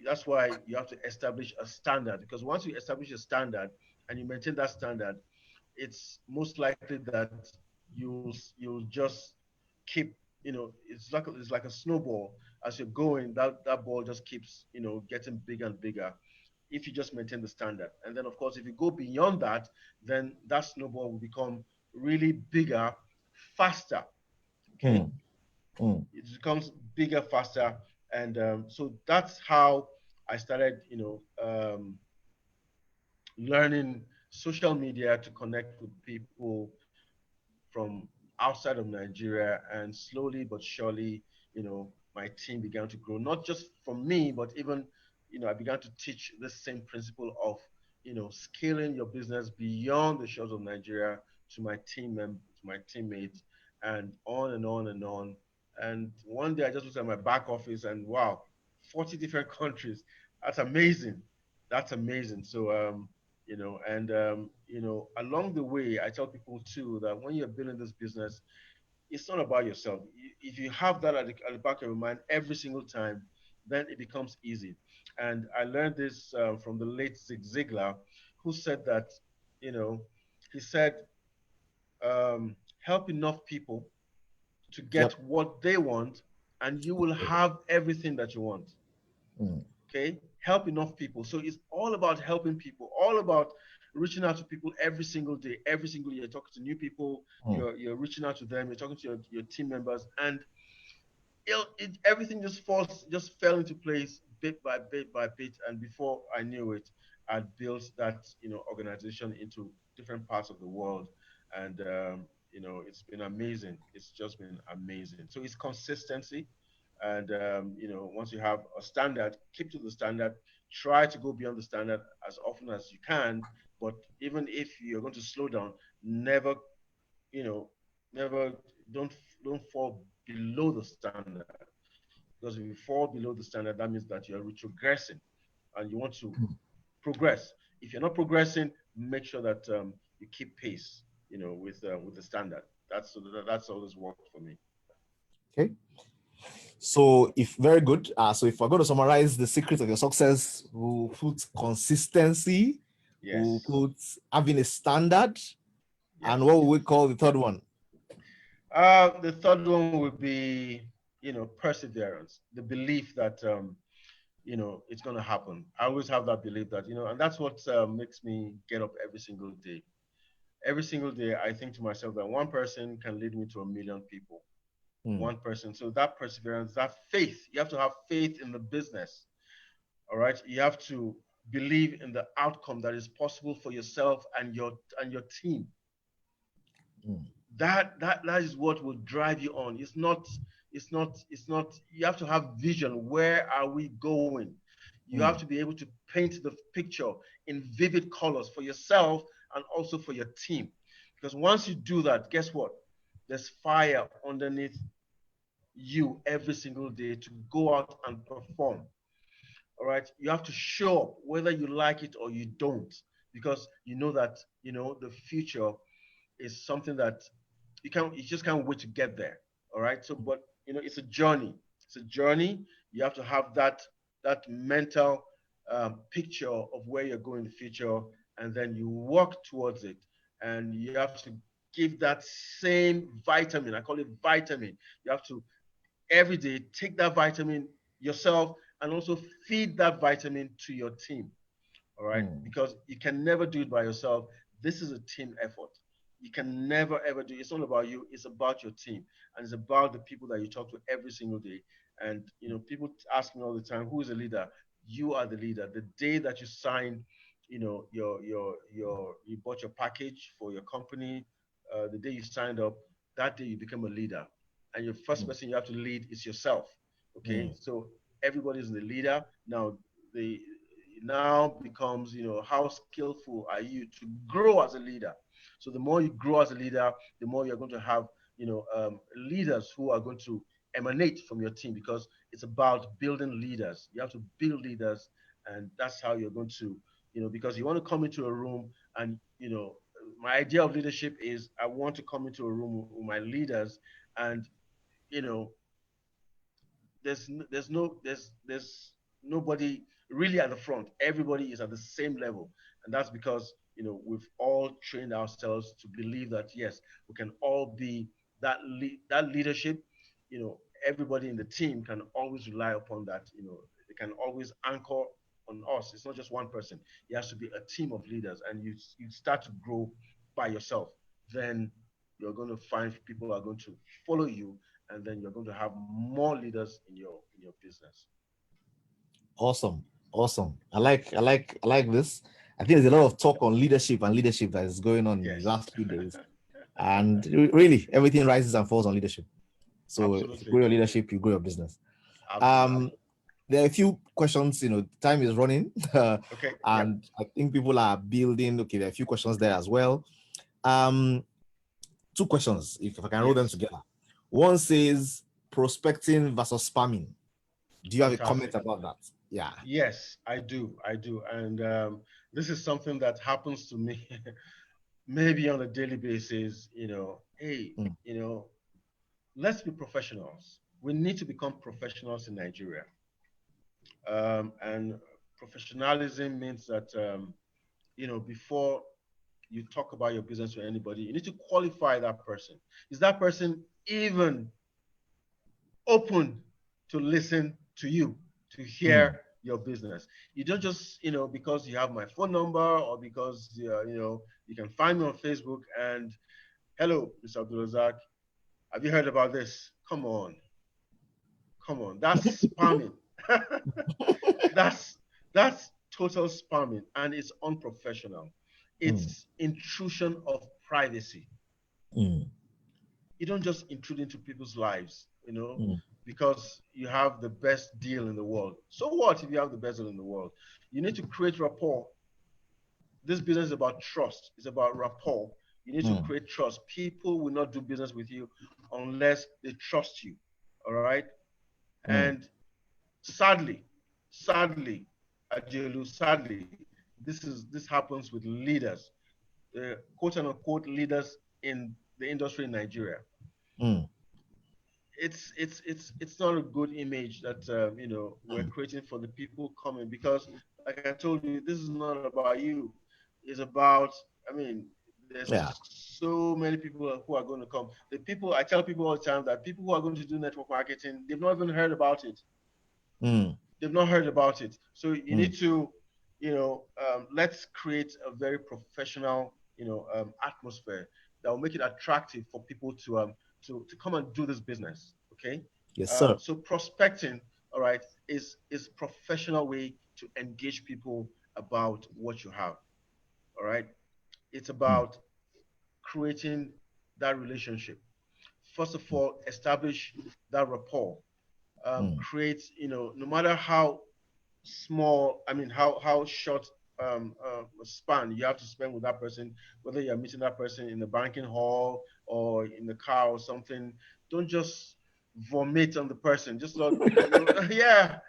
have to establish a standard, because once you establish a standard and you maintain that standard, it's most likely that you'll just keep, it's like a snowball. As you're going, that ball just keeps, getting bigger and bigger if you just maintain the standard. And then of course, if you go beyond that, then that snowball will become really bigger, faster. Okay, Mm, mm, it becomes bigger, faster. And so that's how I started, learning social media to connect with people from outside of Nigeria, and slowly but surely, my team began to grow. Not just from me, but even, I began to teach the same principle of, scaling your business beyond the shores of Nigeria to my to my teammates, and on and on and on. And one day I just looked at my back office and wow, 40 different countries. That's amazing. That's amazing. So and along the way, I tell people too that when you're building this business, it's not about yourself. If you have that at the back of your mind every single time, then it becomes easy. And I learned this from the late Zig Ziglar, who said that, you know he said, help enough people to get yep. what they want, and you will have everything that you want. Mm, Okay, help enough people. So it's all about helping people, all about reaching out to people every single day, every single year. You're talking to new people, mm, you're reaching out to them, you're talking to your team members, and everything just fell into place bit by bit by bit. And before I knew it, I'd built that organization into different parts of the world. And it's been amazing. It's just been amazing. So it's consistency. And once you have a standard, keep to the standard. Try to go beyond the standard as often as you can. But even if you're going to slow down, never, you know never, don't don't fall below the standard. Because if you fall below the standard, that means that you're retrogressing, and you want to mm. progress. If you're not progressing, make sure that you keep pace, with the standard. That's always worked for me. Okay. So if very good. So if we're going to summarize the secret of your success, we'll put consistency, we'll Yes, put having a standard, and yes, what will we yes. call the third one? The third one would be, perseverance, the belief that it's going to happen. I always have that belief that, and that's what makes me get up every single day. Every single day, I think to myself that one person can lead me to a million people. Mm, One person. So that perseverance, that faith, you have to have faith in the business. All right. You have to believe in the outcome that is possible for yourself and your team. mm, That is what will drive you on. It's not You have to have vision. Where are we going? You have to mm, be able to paint the picture in vivid colors for yourself and also for your team. Because once you do that, guess what? There's fire underneath you every single day to go out and perform. All right. You have to show up whether you like it or you don't, because you know that the future is something that you just can't wait to get there. All right. So, but it's a journey. It's a journey. You have to have that mental picture of where you're going in the future, and then you work towards it. And you have to give that same vitamin. I call it vitamin. You have to every day take that vitamin yourself, and also feed that vitamin to your team. All right, because you can never do it by yourself. This is a team effort. You can never ever do. It's not about you. It's about your team, and it's about the people that you talk to every single day. And people ask me all the time, "Who is a leader?" You are the leader. The day that you sign, you bought your package for your company, the day you signed up, that day you become a leader, and your first person you have to lead is yourself. Okay, so everybody's the leader now. The now becomes, how skillful are you to grow as a leader? So the more you grow as a leader, the more you're going to have, leaders who are going to emanate from your team, because it's about building leaders. You have to build leaders, and that's how you're going to, because you want to come into a room and, my idea of leadership is I want to come into a room with my leaders, and, you know, there's nobody really at the front. Everybody is at the same level, and that's because we've all trained ourselves to believe that yes, we can all be that leadership. Everybody in the team can always rely upon that. They can always anchor on us. It's not just one person. It has to be a team of leaders, and you start to grow by yourself. Then you're going to find people are going to follow you, and then you're going to have more leaders in your business. Awesome. Awesome. I like this. I think there's a lot of talk on leadership and leadership that is going on in the Yes. last few days. And really, everything rises and falls on leadership. So if you Absolutely. grow your leadership, you grow your business. Absolutely. Um, there are a few questions, time is running. Okay. Yep. And I think people are building. Okay, there are a few questions there as well. Um, Two questions, if I can roll them Yes. together. One says prospecting versus spamming. Do you have a comment Fantastic. about that? Yeah. Yes, I do. I do. And this is something that happens to me maybe on a daily basis. Hey, Mm, let's be professionals. We need to become professionals in Nigeria. And professionalism means that, before you talk about your business to anybody, you need to qualify that person. Is that person even open to listen to you, to mm. hear your business? You don't just, because you have my phone number, or because, you can find me on Facebook and, hello, Mr. Abdul Razak, have you heard about this? Come on, come on. That's spamming. that's that's total spamming, and it's unprofessional. Mm, It's intrusion of privacy. mm, You don't just intrude into people's lives, mm, because you have the best deal in the world. So what if you have the best deal in the world? You need to create rapport. This business is about trust. It's about rapport. You need to mm, create trust. People will not do business with you unless they trust you. All right. mm, And sadly, sadly, Ajelu, sadly, this happens with leaders, quote unquote leaders in the industry in Nigeria. mm, It's not a good image that we're mm. creating for the people coming, because like I told you, this is not about you. It's about, I mean, there's Yeah. so many people who are going to come. The people, I tell people all the time that people who are going to do network marketing, they've not even heard about it. Mm, They've not heard about it. So you mm, need to, let's create a very professional, atmosphere that will make it attractive for people to come and do this business. Okay. yes, sir. So prospecting, all right, is professional way to engage people about what you have. All right. It's Mm, about creating that relationship. First of mm, all, establish that rapport. mm, Create, no matter how small, I mean, how short span you have to spend with that person, whether you're meeting that person in the banking hall or in the car or something. Don't just vomit on the person. Just not, yeah.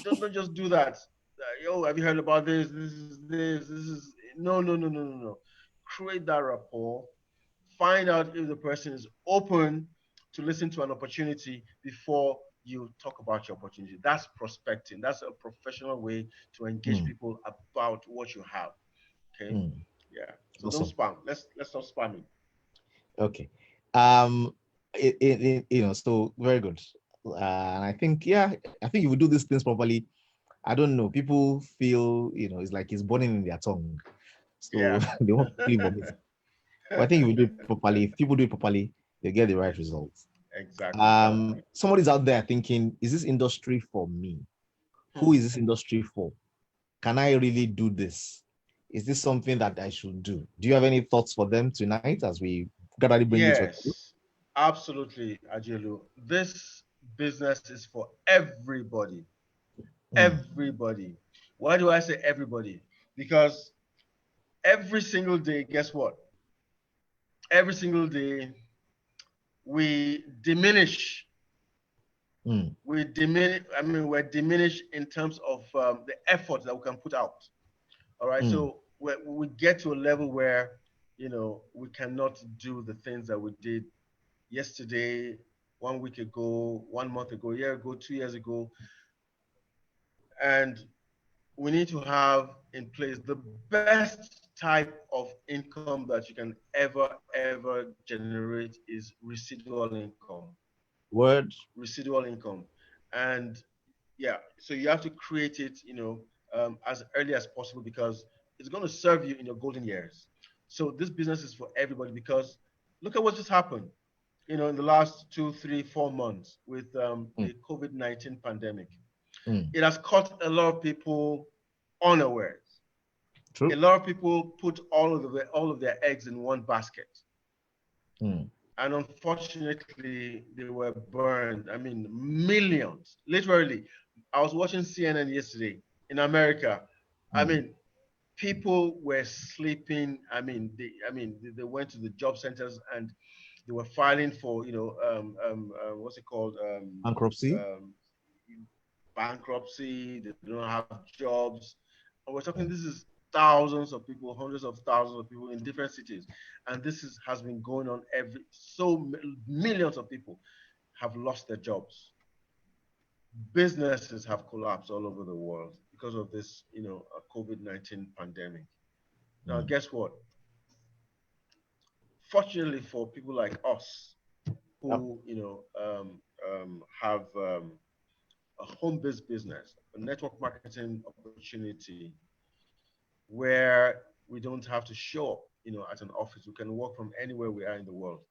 Don't just do that. Yo, have you heard about this? This is no, no, no, no, no, no. Create that rapport. Find out if the person is open to listen to an opportunity before you talk about your opportunity. That's prospecting. That's a professional way to engage mm, people about what you have. Okay. mm. Yeah. So don't Awesome. spam. Let's stop spamming. Okay. So very good. And I think, yeah, I think if we do these things properly, I don't know. People feel, it's like it's burning in their tongue. So Yeah. they want to quickly vomit. But I think if you do it properly, if people do it properly, they get the right results. Exactly. Somebody's out there thinking, is this industry for me? Who Hmm. is this industry for? Can I really do this? Is this something that I should do? Do you have any thoughts for them tonight as we gradually bring it to a close? Yes, absolutely, Ajilu. This business is for everybody. Mm, Everybody. Why do I say everybody? Because every single day, guess what? Every single day, we diminish. mm, We diminish. I mean, we're diminished in terms of the effort that we can put out. All right. mm, So we get to a level where, we cannot do the things that we did yesterday, 1 week ago, 1 month ago, a year ago, 2 years ago. And we need to have in place the best type of income that you can ever generate is residual income. word. Residual income. And yeah, so you have to create it, as early as possible because it's going to serve you in your golden years. So this business is for everybody because look at what just happened, in the last 2, 3, 4 months with Mm, the COVID-19 pandemic. mm, It has caught a lot of people unawares. A true. lot of people put all of their eggs in one basket, Mm, and unfortunately, they were burned. I mean, millions, literally. I was watching CNN yesterday in America. I mm, mean, people were sleeping. I mean, they went to the job centers and they were filing for, what's it called? bankruptcy. Um, Bankruptcy. They don't have jobs. And we're talking. This Mm, is thousands of people, hundreds of thousands of people in different cities, and has been going on every. So millions of people have lost their jobs. Businesses have collapsed all over the world because of this, COVID-19 pandemic. Now, mm, guess what? Fortunately for people like us yep. who, have a home-based business, a network marketing opportunity where we don't have to show up, at an office. We can work from anywhere we are in the world.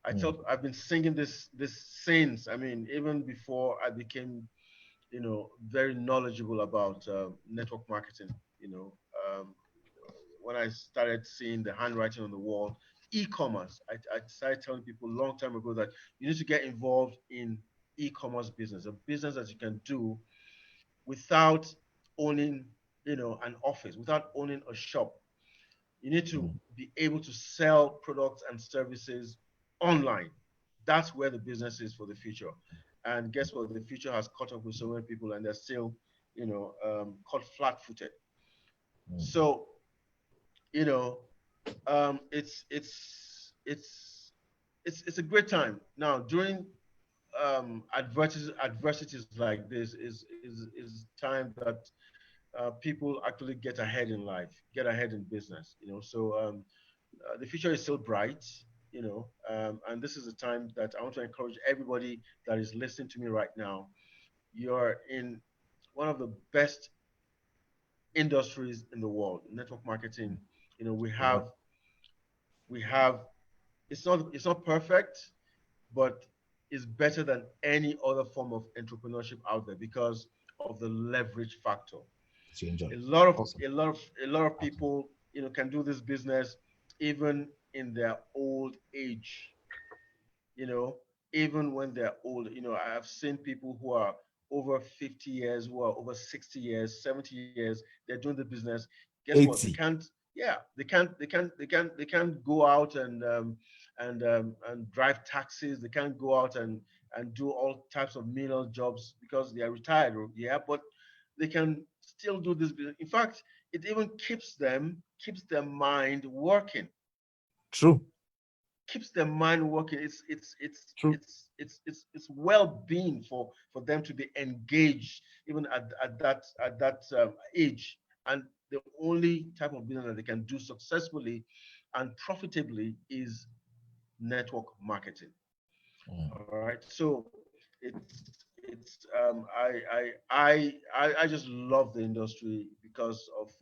Mm, I've been singing this since. I mean, even before I became, very knowledgeable about network marketing. You know, um, when I started seeing the handwriting on the wall, e-commerce. I started telling people a long time ago that you need to get involved in e-commerce business, a business that you can do without owning, an office, without owning a shop. You need to mm, be able to sell products and services online. That's where the business is for the future. And guess what? The future has caught up with so many people, and they're still, caught flat-footed. mm, So, you know, it's a great time now during adversities like this is time that people actually get ahead in life, get ahead in business. So the future is still bright. And this is a time that I want to encourage everybody that is listening to me right now. You're in one of the best industries in the world, network marketing. You know, we word. have we have it's not perfect, but it's better than any other form of entrepreneurship out there because of the leverage factor. That you enjoy. A lot of Awesome. a lot of a lot of Awesome. people, can do this business even in their old age. You know, even when they're old. I have seen people who are over 50 years, who are over 60 years, 70 years. They're doing the business. Guess what? They 80. can't. Yeah, they can't go out and drive taxis. They can't go out and do all types of menial jobs because they are retired. Yeah, but they can still do this business. In fact, it even keeps their mind working, True. keeps their mind working. True. It's well-being for them to be engaged even at that age. And the only type of business that they can do successfully and profitably is network marketing. Mm, All right. So it's it's I just love the industry because of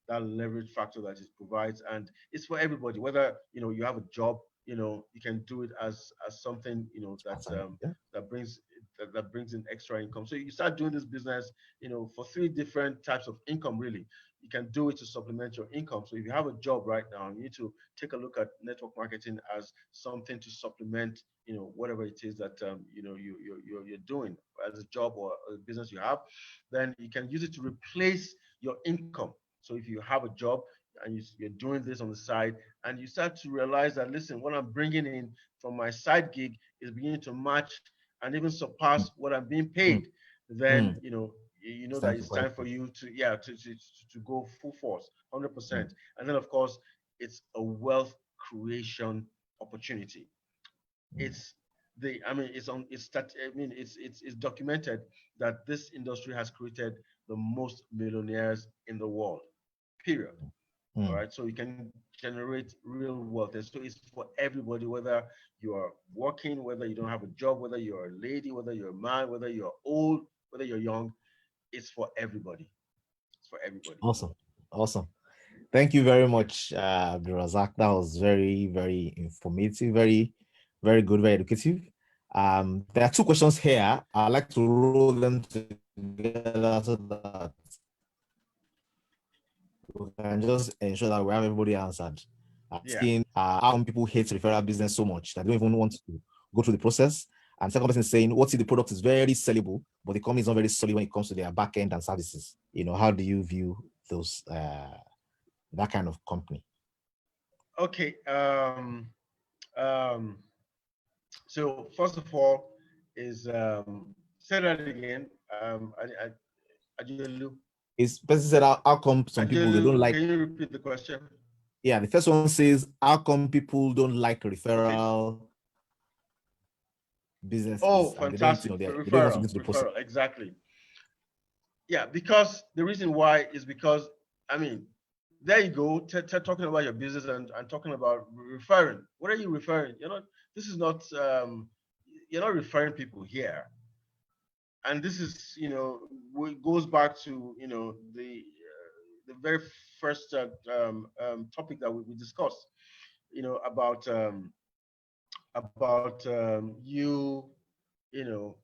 that leverage factor that it provides, and it's for everybody. Whether you have a job, you can do it as something Yeah. that brings that brings in extra income. So you start doing this business, for three different types of income. Really, you can do it to supplement your income. So if you have a job right now, you need to take a look at network marketing as something to supplement, whatever it is that you're doing as a job or a business you have. Then you can use it to replace your income. So if you have a job and you're doing this on the side, and you start to realize that, listen, what I'm bringing in from my side gig is beginning to match and even surpass Mm, what I'm being mm, paid, then mm. you know It's that time to it's buy time for food. you to, yeah, to go full force, Mm, 100%. And then of course it's a wealth creation opportunity. mm. It's the I mean it's on it's that I mean it's documented that this industry has created the most millionaires in the world, period. All Mm. right, so you can generate real wealth, and so it's for everybody, whether you are working, whether you don't have a job, whether you're a lady, whether you're a man, whether you're old, whether you're young. It's for everybody. It's for everybody. Awesome. Awesome. Thank you very much, Razak. That was very, very informative, very, very good, very educative. There are two questions here. I'd like to roll them together so that we can just ensure that we have everybody answered. Yeah. Asking how come people hate referral business so much that they don't even want to go through the process. And second person is saying, what if the product is very sellable, but the company is not very solid when it comes to their back end and services? How do you view those that kind of company? Okay. Um, so first of all, is say that again. Ajulu. Is person said how come some people they don't Ajulu, like. can you repeat the question? Yeah, the first one says how come people don't like Okay. referral businesses Oh, and they don't fantastic. they don't want to Referral, go through the process. referral, exactly. Yeah, because the reason why is because, I mean, there you go, talking about your business and talking about referring. What are you referring? This is not, you're not referring people here. And this is, goes back to, the very first topic that we discussed, about you, you know,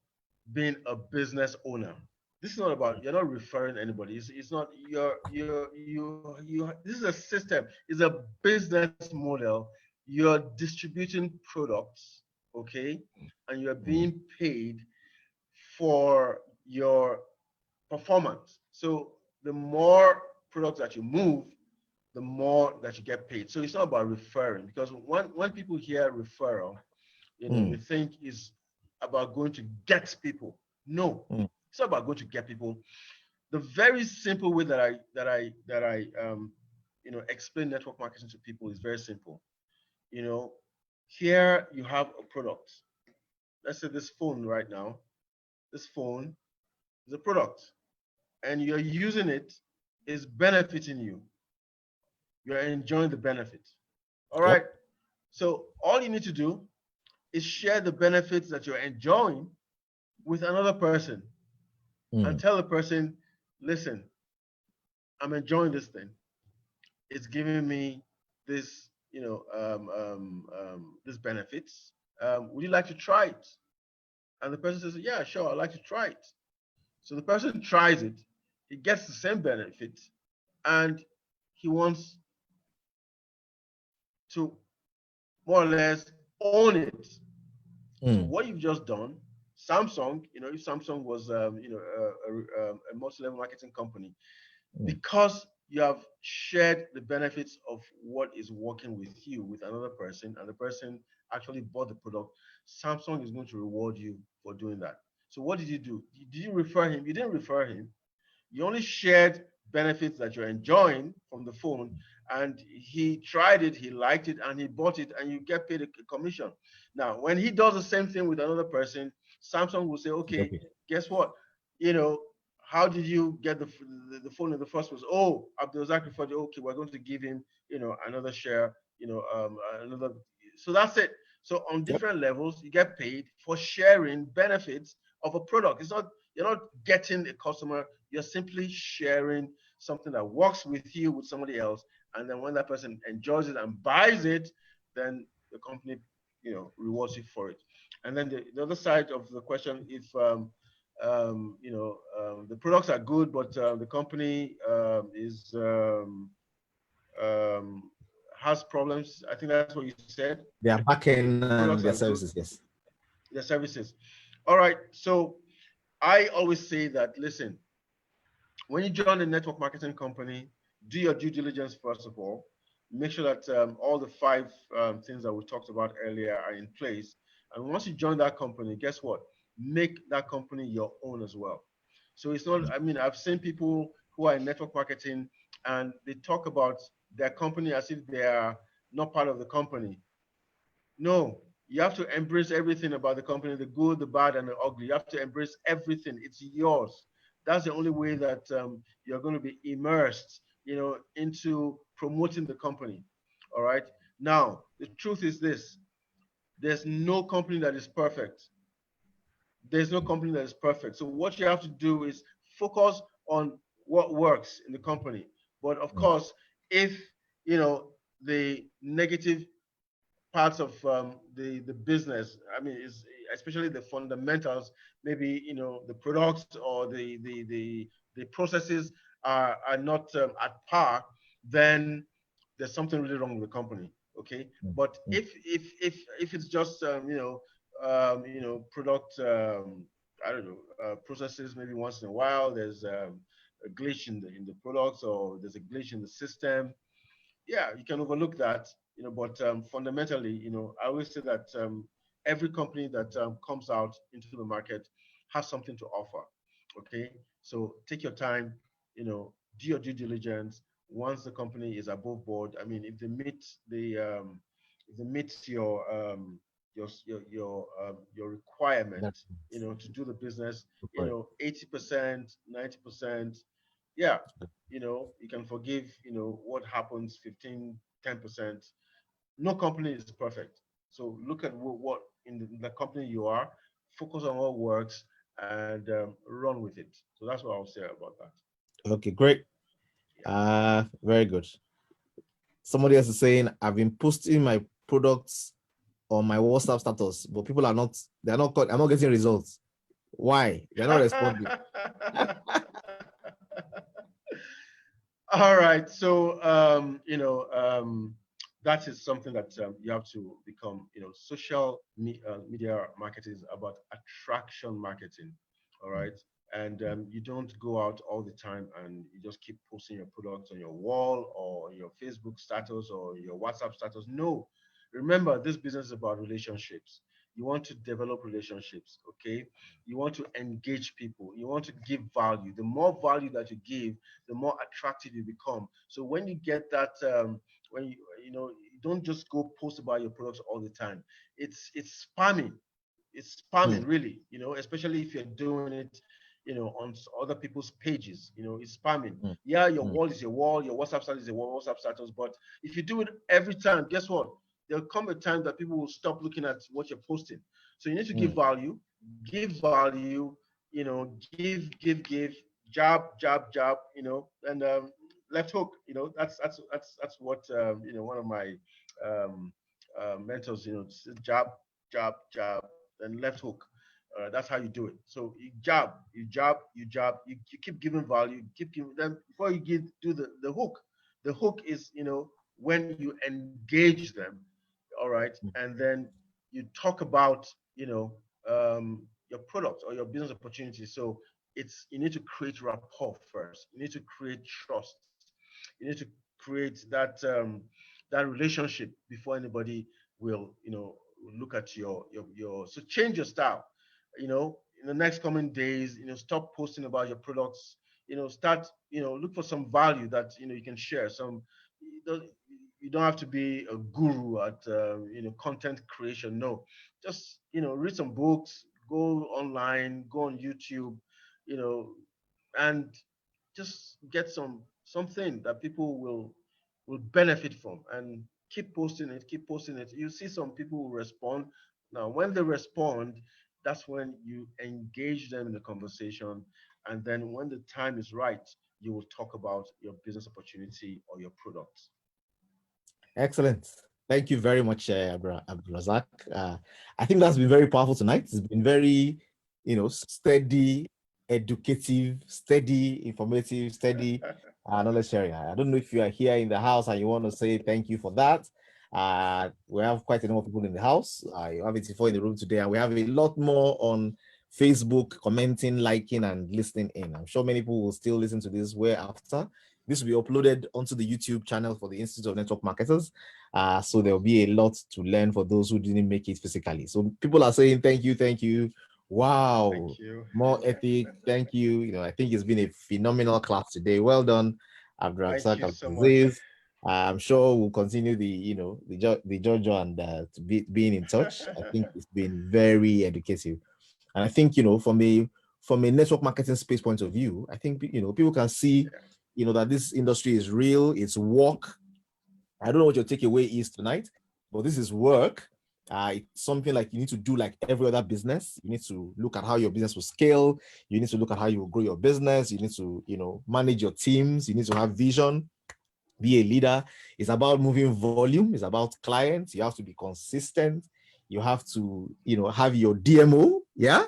being a business owner. This is not about, you're not referring anybody. It's not this is a system, it's a business model. You're distributing products, okay, and you're Mm, being paid for your performance. So the more products that you move, the more that you get paid. So it's not about referring, because when people hear referral, they mm, think is about going to get people. No, mm, it's not about going to get people. The very simple way that I explain network marketing to people is very simple. You know, here you have a product. Let's say this phone right now. This phone is a product, and you're using it, is benefiting you. You're enjoying the benefit. All right. yep. So all you need to do is share the benefits that you're enjoying with another person, and Mm, tell the person, listen, I'm enjoying this thing. It's giving me this, this benefits. Would you like to try it? And the person says, yeah, sure, I'd like to try it. So the person tries it, he gets the same benefit, and he wants to more or less own it. So mm, what you've just done, Samsung, if Samsung was, a multi-level marketing company, mm, because you have shared the benefits of what is working with you with another person, and the person actually bought the product, Samsung is going to reward you for doing that. So what did you do? Did you refer him? You didn't refer him. You only shared benefits that you're enjoying from the phone, and he tried it, he liked it, and he bought it, and you get paid a commission. Now when he does the same thing with another person, Samsung will say, yep. okay, guess what, you know how did you get the phone in the first place? Oh, Abdul referred you. Okay, we're going to give him, another share, another. So that's it. So on Yep. different levels, you get paid for sharing benefits of a product. It's not, you're not getting a customer, you're simply sharing something that works with you with somebody else. And then when that person enjoys it and buys it, then the company, rewards you for it. And then the other side of the question, if the products are good, but the company is um, has problems. I think that's what you said. Their The backend and products their are good, services, yes. their services. All right. So I always say that, listen, when you join a network marketing company, do your due diligence first of all. Make sure that all the five things that we talked about earlier are in place. And once you join that company, guess what? Make that company your own as well. So it's not, I mean, I've seen people who are in network marketing and they talk about their company as if they are not part of the company. No, you have to embrace everything about the company, the good, the bad, and the ugly. You have to embrace everything. It's yours. That's the only way that you're going to be immersed, into promoting the company. All right. Now, the truth is this: there's no company that is perfect. There's no company that is perfect. So what you have to do is focus on what works in the company. But of Mm. course, if the negative parts of the business. I mean, is especially the fundamentals. Maybe the products or the processes are not at par. Then there's something really wrong with the company. Okay, Mm. but Mm. if it's just product I don't know processes maybe once in a while. There's a glitch in the products, or there's a glitch in the system. Yeah, you can overlook that, but fundamentally, I always say that every company that comes out into the market has something to offer. Okay, so take your time, do your due diligence. Once the company is above board, I mean, if they meet your requirement, That's to do the business, right. 80%, 90%, yeah, you can forgive, what happens 15, 10%. No company is perfect. So look at what in the company you are, focus on what works, and run with it. So that's what I'll say about that. Okay, great. Yeah. Very good. Somebody else is saying, I've been posting my products on my WhatsApp status, but people are not, I'm not getting results. Why? They're not responding. All right. So, that is something that you have to become. Media marketing is about attraction marketing. All right. And you don't go out all the time and you just keep posting your products on your wall or your Facebook status or your WhatsApp status. No. Remember, this business is about relationships. You want to develop relationships, okay? You want to engage people. You want to give value. The more value that you give, the more attractive you become. So when you get that, when you don't just go post about your products all the time. It's spamming. It's spamming, Hmm. really. Especially if you're doing it, on other people's pages. It's spamming. Hmm. Yeah, your Hmm. wall is your wall. Your WhatsApp status is your WhatsApp status. But if you do it every time, guess what? There'll come a time that people will stop looking at what you're posting. So you need to Hmm. give value. Give value. Give, jab, and left hook. That's what one of my um, mentors. Jab, and left hook. That's how you do it. So you keep giving value, keep giving. Then before you do the hook, the hook is when you engage them, all right, and then you talk about your product or your business opportunity. So you need to create rapport first. You need to create trust. You need to create that relationship before anybody will look at your. So change your style. In the next coming days, stop posting about your products. Start look for some value that you can share. You don't have to be a guru at content creation. No, just read some books, go online, go on YouTube, you know, and just get something that people will benefit from, and keep posting it. You see some people will respond. Now when they respond, That's when you engage them in the conversation. And then when the time is right, you will talk about your business opportunity or your product. Excellent. Thank you very much, Abdul Razak. I think that's been very powerful tonight. It's been very, steady, educative, steady, informative, steady knowledge sharing. I don't know if you are here in the house and you want to say thank you for that. We have quite a number of people in the house. You have 84 in the room today, and we have a lot more on Facebook commenting, liking, and listening in. I'm sure many people will still listen to this way after. This will be uploaded onto the YouTube channel for the Institute of Network Marketers. So there'll be a lot to learn for those who didn't make it physically. So people are saying thank you, thank you. Wow, Thank you. more ethic. Thank you. I think it's been a phenomenal class today. Well done, Thank Abdul you so much. Aziz. I'm sure we'll continue the Jojo and being in touch. I think it's been very educative, and I think from a network marketing space point of view, I think people can see Yeah. that this industry is real. It's work. I don't know what your takeaway is tonight, but this is work. It's something like you need to do like every other business. You need to look at how your business will scale. You need to look at how you will grow your business. You need to, manage your teams. You need to have vision, be a leader. It's about moving volume. It's about clients. You have to be consistent. You have to, have your DMO, yeah,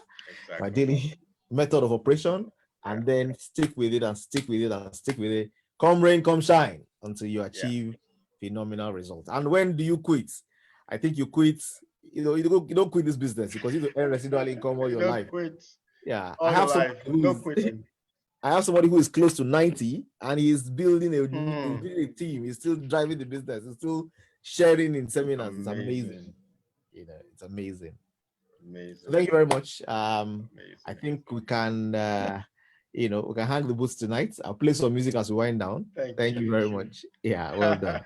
my Exactly. daily method of operation, Yeah. and then stick with it and stick with it and stick with it. Come rain, come shine until you Yeah. achieve phenomenal results. And when do you quit? I think you quit. You don't quit this business because you need to earn residual income all You your don't life. quit Yeah, I all your have somebody life. who No is quitting. I have somebody who is close to 90 and he's Hmm. building a team. He's still driving the business. He's still sharing in seminars. It's Amazing. amazing. It's amazing. So Amazing. thank you very much. I Amazing. think we can hang the boots tonight. I'll play some music as we wind down. Thank Thank you. you very much. Yeah, well done.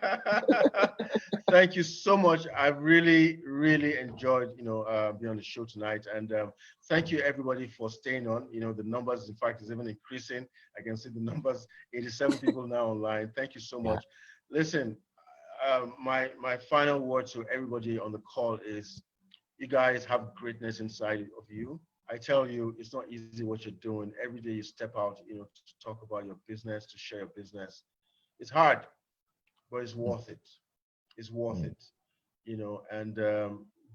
Thank you so much. I really, really enjoyed, being on the show tonight. And thank you everybody for staying on. The numbers, in fact, is even increasing. I can see the numbers, 87 people now online. Thank you so Yeah. much. Listen, my final word to everybody on the call is, you guys have greatness inside of you. I tell you, it's not easy what you're doing. Every day you step out, to talk about your business, to share your business. It's hard, but it's Mm, worth it. It's worth mm, it, and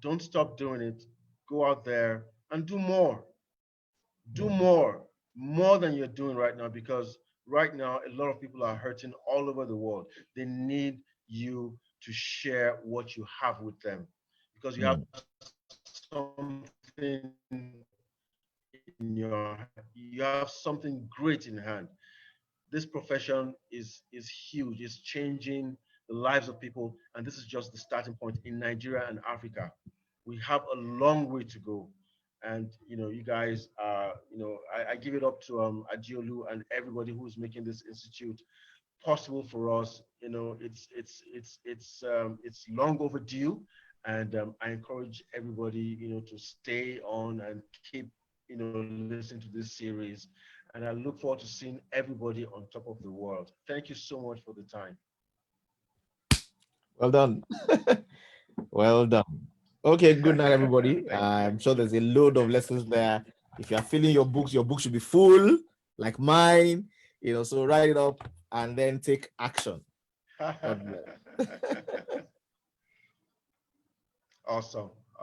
don't stop doing it. Go out there and do more. Do mm, more than you're doing right now, because right now a lot of people are hurting all over the world. They need you to share what you have with them, because you have mm, something in your you have something great in hand. This profession is huge. It's changing the lives of people, and this is just the starting point in Nigeria and Africa. We have a long way to go, and you guys I give it up to Adiolu and everybody who's making this institute possible for us. It's long overdue, and I encourage everybody to stay on and keep listening to this series. And I look forward to seeing everybody on top of the world. Thank you so much for the time. well done. Well done. Okay, good night, everybody. Thank you. I'm sure there's a load of lessons there. If you're filling your book should be full, like mine. So write it up and then take action. God bless. Awesome.